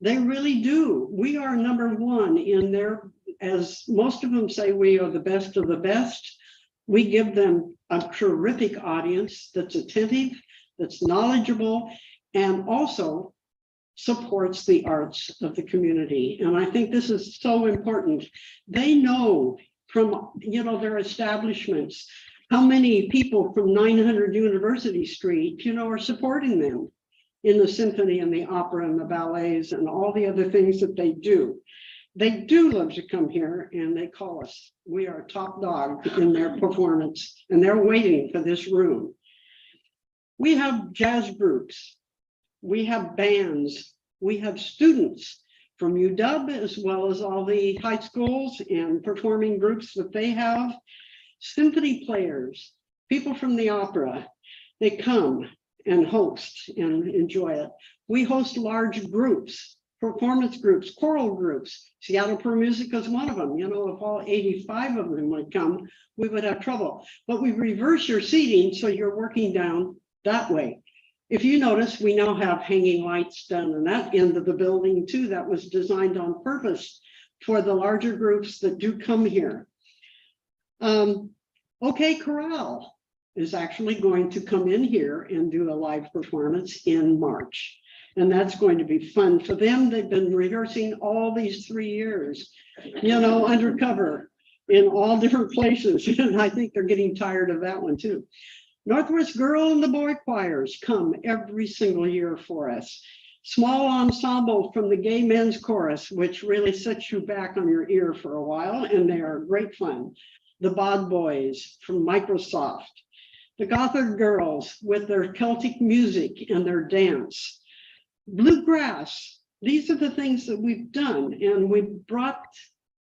They really do. We are number one in there, as most of them say, we are the best of the best. We give them a terrific audience that's attentive, that's knowledgeable, and also supports the arts of the community. And I think this is so important. They know from, their establishments, how many people from 900 University Street, are supporting them in the symphony and the opera and the ballets and all the other things that they do. They do love to come here and they call us. We are top dog in their performance and they're waiting for this room. We have jazz groups. We have bands. We have students from UW as well as all the high schools and performing groups that they have. Symphony players, people from the opera, they come and host and enjoy it. We host large groups, performance groups, choral groups. Seattle Per Music is one of them. If all 85 of them would come, we would have trouble. But we reverse your seating so you're working down that way. If you notice, we now have hanging lights down in that end of the building too. That was designed on purpose for the larger groups that do come here. OK Corral is actually going to come in here and do a live performance in March. And that's going to be fun for them. They've been rehearsing all these 3 years, undercover in all different places. And I think they're getting tired of that one too. Northwest Girl and the Boy Choirs come every single year for us. Small ensemble from the Gay Men's Chorus, which really sets you back on your ear for a while, and they are great fun. The Bod Boys from Microsoft. The Gothard Girls with their Celtic music and their dance. Bluegrass. These are the things that we've done, and we've brought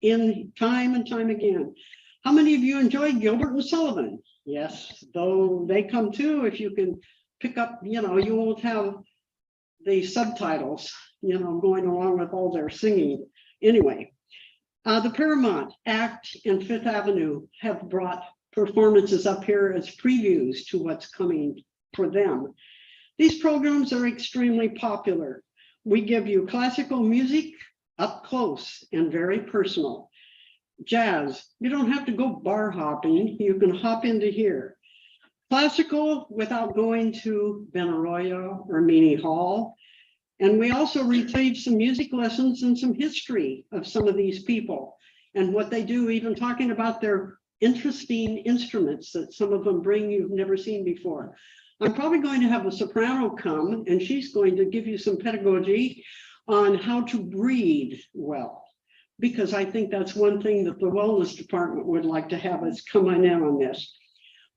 in time and time again. How many of you enjoy Gilbert and Sullivan? Yes, though they come too. If you can pick up, you won't have the subtitles, going along with all their singing. Anyway, the Paramount, ACT, and Fifth Avenue have brought performances up here as previews to what's coming for them. These programs are extremely popular. We give you classical music up close and very personal. Jazz, you don't have to go bar hopping. You can hop into here. Classical without going to Benaroya or Meany Hall. And we also retrieve some music lessons and some history of some of these people and what they do, even talking about their interesting instruments that some of them bring you've never seen before. I'm probably going to have a soprano come and she's going to give you some pedagogy on how to breathe well, because I think that's one thing that the wellness department would like to have us come in on this.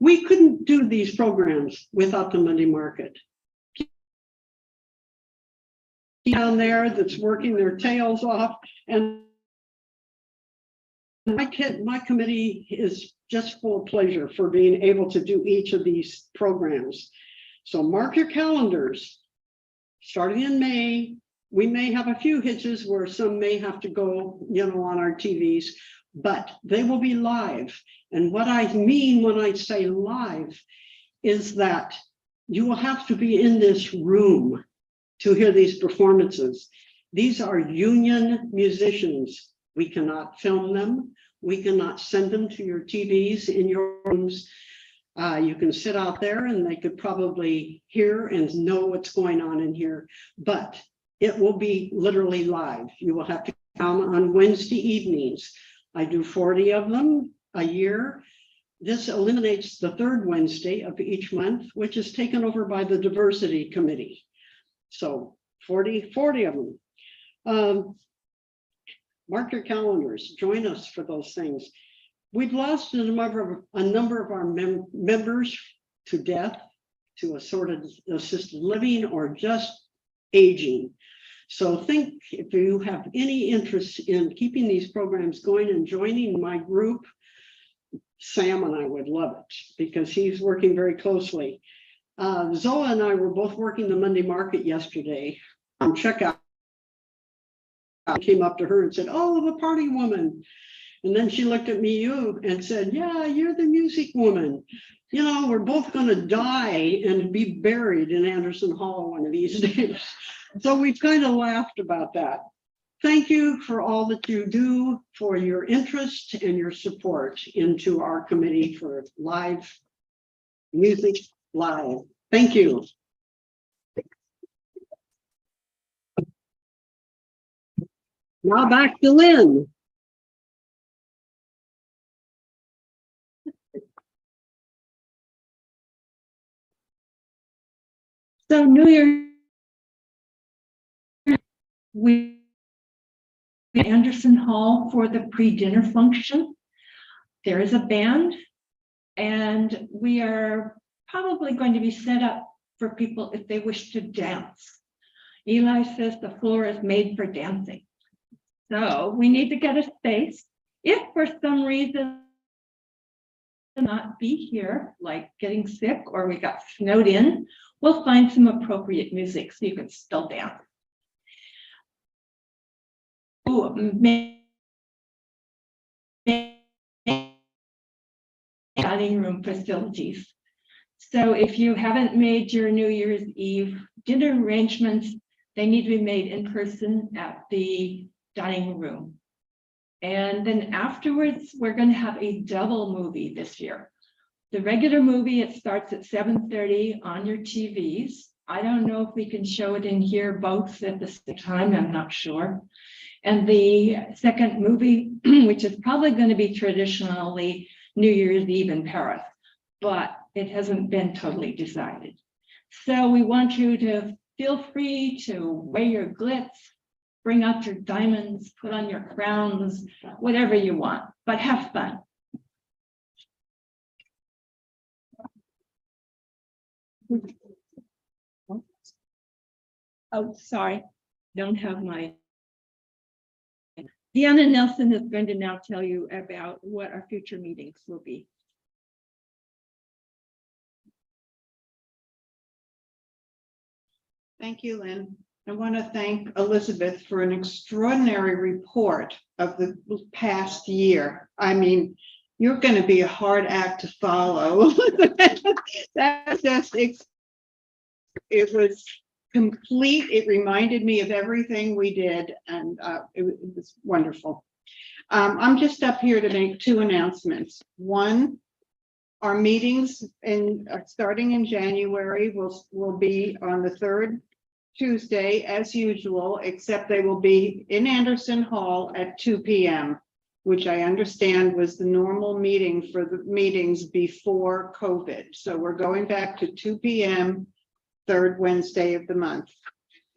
We couldn't do these programs without the Monday market. Down there that's working their tails off, and my committee is just full of pleasure for being able to do each of these programs. So mark your calendars. Starting in May, we may have a few hitches where some may have to go, on our TVs, but they will be live. And what I mean when I say live is that you will have to be in this room to hear these performances. These are union musicians. We cannot film them. We cannot send them to your TVs in your rooms. You can sit out there and they could probably hear and know what's going on in here, but it will be literally live. You will have to come on Wednesday evenings. I do 40 of them a year. This eliminates the third Wednesday of each month, which is taken over by the diversity committee. So 40 of them. Mark your calendars, join us for those things. We've lost a number of our members to death, to a sort of assisted living or just aging. So think if you have any interest in keeping these programs going and joining my group, Sam and I would love it because he's working very closely. Zoa and I were both working the Monday market yesterday on checkout. I came up to her and said, "Oh, the party woman." And then she looked at me and said, "Yeah, you're the music woman. We're both going to die and be buried in Anderson Hall one of these days." So we've kind of laughed about that. thank you for all that you do, for your interest and your support into our committee for live music live. Thank you. Now back to Lynn. So New Year, we Anderson Hall for the pre-dinner function. There is a band, and we are probably going to be set up for people if they wish to dance. Eli says the floor is made for dancing. So we need to get a space. If for some reason not be here, like getting sick or we got snowed in, we'll find some appropriate music so you can still dance. Ooh, dining room facilities. So if you haven't made your New Year's Eve dinner arrangements, they need to be made in person at the dining room. And then afterwards, we're going to have a double movie this year. The regular movie, it starts at 7:30 on your TVs. I don't know if we can show it in here both at the same time, I'm not sure. And the second movie, which is probably going to be traditionally New Year's Eve in Paris, but it hasn't been totally decided. So we want you to feel free to wear your glitz, bring out your diamonds, put on your crowns, whatever you want, but have fun. Oh, sorry, don't have my. Deanna Nelson is going to now tell you about what our future meetings will be. Thank you, Lynn. I want to thank Elizabeth for an extraordinary report of the past year. I mean, you're going to be a hard act to follow. That's just, it was complete. It reminded me of everything we did, and it was wonderful. I'm just up here to make two announcements. One, our meetings starting in January will be on the third Tuesday as usual, except they will be in Anderson Hall at 2 p.m., which I understand was the normal meeting for the meetings before COVID. So we're going back to 2 p.m. third Wednesday of the month.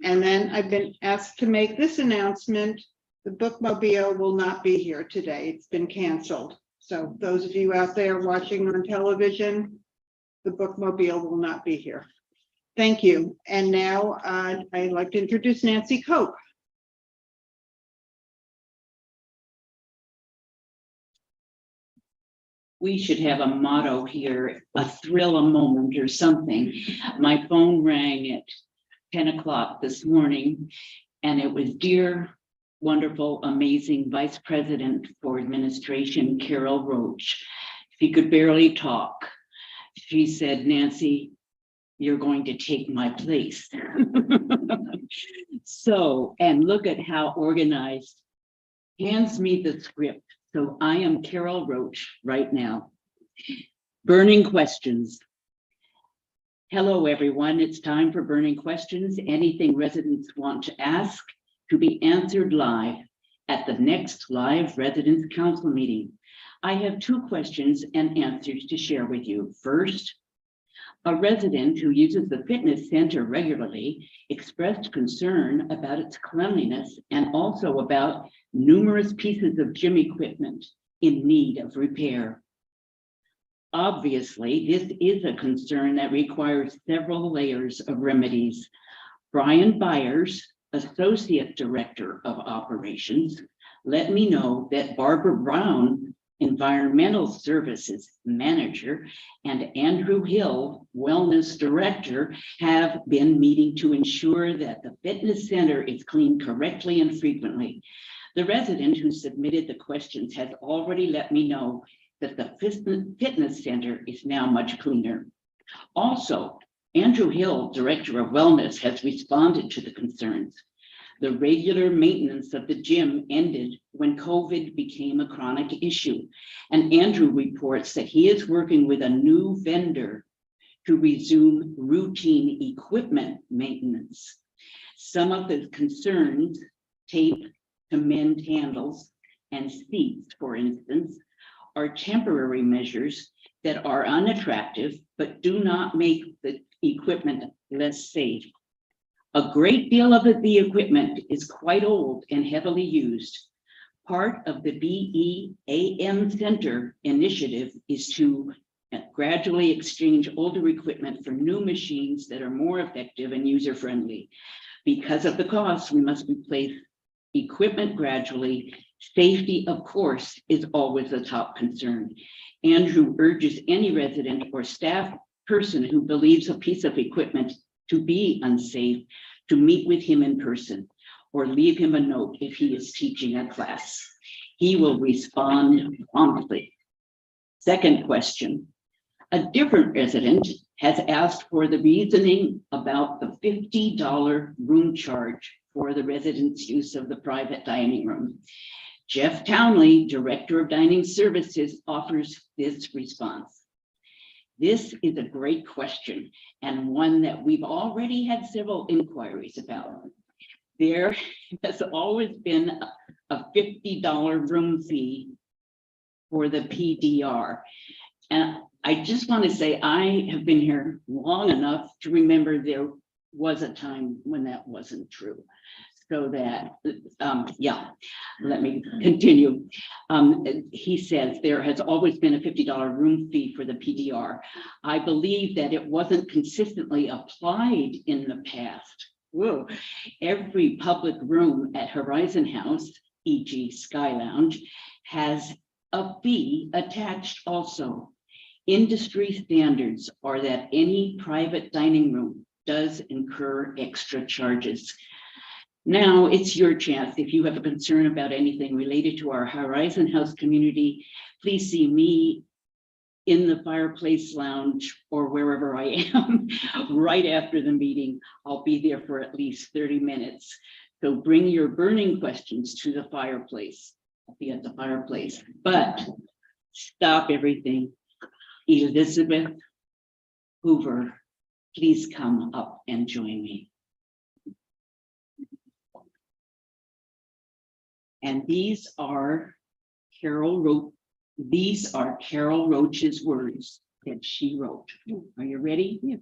And then I've been asked to make this announcement. The bookmobile will not be here today. It's been canceled. So those of you out there watching on television, the bookmobile will not be here. Thank you. And now I'd like to introduce Nancy Cope. We should have a motto here, a thrill a moment or something. My phone rang at 10 o'clock this morning, and it was dear, wonderful, amazing Vice President for Administration, Carol Roach. She could barely talk. She said, Nancy, you're going to take my place. So, and look at how organized, hands me the script. So I am Carol Roach right now. Burning questions. Hello, everyone. It's time for burning questions. Anything residents want to ask to be answered live at the next live residents council meeting. I have two questions and answers to share with you. First, a resident who uses the fitness center regularly expressed concern about its cleanliness and also about numerous pieces of gym equipment in need of repair. Obviously, this is a concern that requires several layers of remedies. Brian Byers, Associate Director of Operations, let me know that Barbara Brown, Environmental Services Manager, and Andrew Hill, Wellness Director, have been meeting to ensure that the fitness center is cleaned correctly and frequently. The resident who submitted the questions has already let me know that the fitness center is now much cleaner. Also, Andrew Hill, Director of Wellness, has responded to the concerns. The regular maintenance of the gym ended when COVID became a chronic issue. And Andrew reports that he is working with a new vendor to resume routine equipment maintenance. Some of the concerns, tape to mend handles and seats, for instance, are temporary measures that are unattractive but do not make the equipment less safe. A great deal of the equipment is quite old and heavily used. Part of the BEAM Center initiative is to gradually exchange older equipment for new machines that are more effective and user-friendly. Because of the cost, we must replace equipment gradually. Safety, of course, is always a top concern. Andrew urges any resident or staff person who believes a piece of equipment to be unsafe to meet with him in person or leave him a note if he is teaching a class. He will respond promptly. Second question. A different resident has asked for the reasoning about the $50 room charge for the residents' use of the private dining room. Jeff Townley, Director of Dining Services, offers this response. This is a great question and one that we've already had several inquiries about. There has always been a $50 room fee for the PDR. And I just want to say I have been here long enough to remember there was a time when that wasn't true. So that, yeah, let me continue. He says there has always been a $50 room fee for the PDR. I believe that it wasn't consistently applied in the past. Whoa. Every public room at Horizon House, e.g. Sky Lounge, has a fee attached also. Industry standards are that any private dining room does incur extra charges. Now it's your chance. If you have a concern about anything related to our Horizon House community, please see me in the fireplace lounge or wherever I am right after the meeting. I'll be there for at least 30 minutes. So bring your burning questions to the fireplace. I'll be at the fireplace, but stop everything. Elizabeth Hoover, please come up and join me. And these are Carol Roach's words that she wrote. Are you ready? Yeah.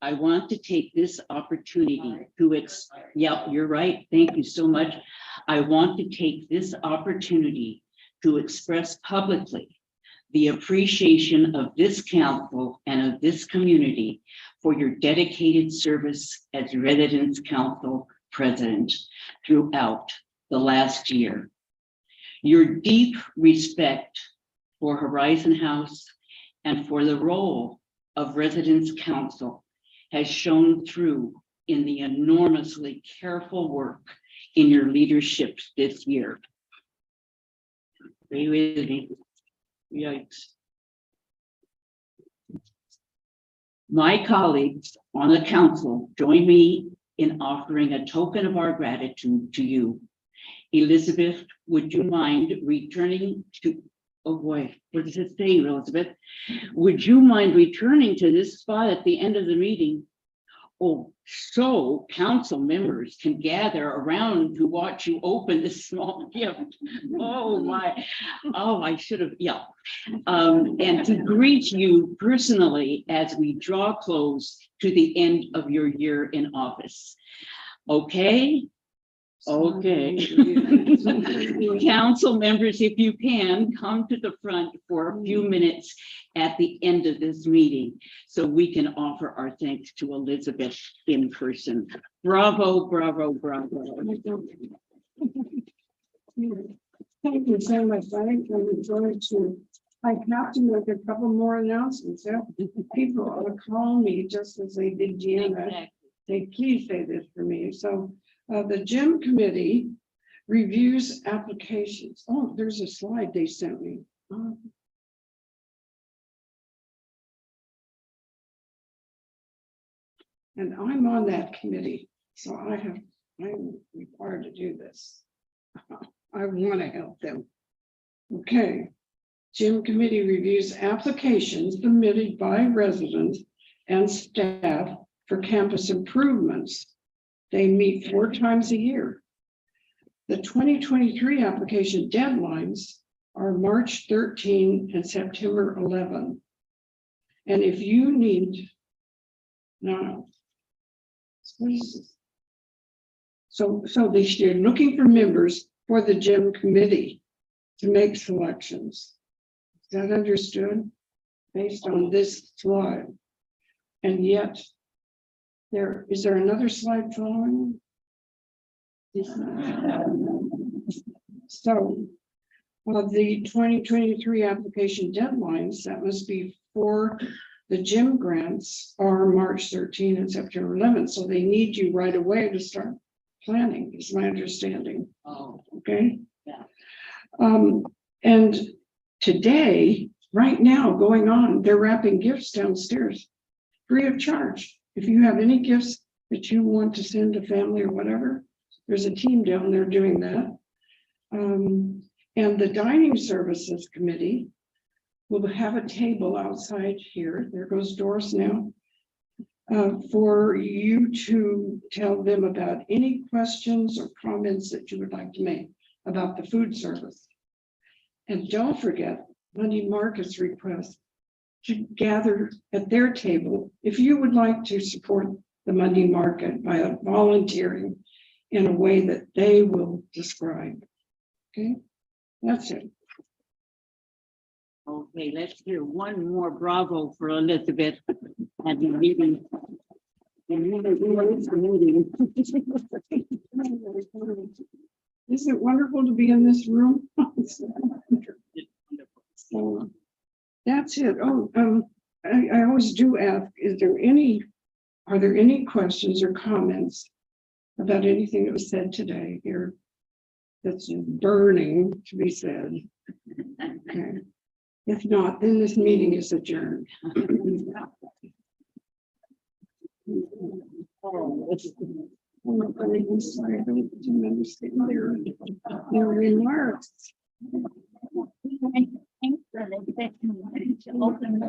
I want to take this opportunity to yeah, you're right. Thank you so much. I want to take this opportunity to express publicly the appreciation of this council and of this community for your dedicated service as Residence Council President throughout the last year. Your deep respect for Horizon House and for the role of Residence Council has shown through in the enormously careful work in your leadership this year. Are you with me? Yikes. My colleagues on the council join me in offering a token of our gratitude to you. Elizabeth, would you mind returning to, oh boy, what does it say, Elizabeth? Would you mind returning to this spot at the end of the meeting? Oh, so council members can gather around to watch you open this small gift. Oh my, oh, I should have, yeah. And to greet you personally as we draw close to the end of your year in office. Okay? Okay. Council members, if you can, come to the front for a few minutes at the end of this meeting so we can offer our thanks to Elizabeth in person. Bravo, bravo, bravo. Thank you so much. I have to make a couple more announcements. Yeah. People are calling me just as they did Gianna. They please say this for me. So the gym committee reviews applications. Oh, there's a slide they sent me. And I'm on that committee, so I have I'm required to do this. I want to help them. Okay. Gym committee reviews applications submitted by residents and staff for campus improvements. They meet 4 times a year. The 2023 application deadlines are March 13 and September 11. And if you need, no. What is this? So they're looking for members for the gym committee to make selections. Is that understood? Based on this slide. And yet, is there another slide following? So, the 2023 application deadlines, that must be for the gym grants, are March 13 and September 11. So they need you right away to start planning, is my understanding. Oh, Okay. yeah. And today, right now, going on, they're wrapping gifts downstairs free of charge. If you have any gifts that you want to send to family or whatever, there's a team down there doing that. And the dining services committee will have a table outside here. There goes Doris now. For you to tell them about any questions or comments that you would like to make about the food service. And don't forget Monday Market's request to gather at their table if you would like to support the Monday Market by volunteering in a way that they will describe. Okay, that's it. okay, let's hear one more bravo for Elizabeth at the meeting. Isn't it wonderful to be in this room? So that's it. Oh, I always do ask, are there any questions or comments about anything that was said today here that's burning to be said? Okay. If not, then this meeting is adjourned. Sorry, I didn't understand their remarks. Thanks for the second to open the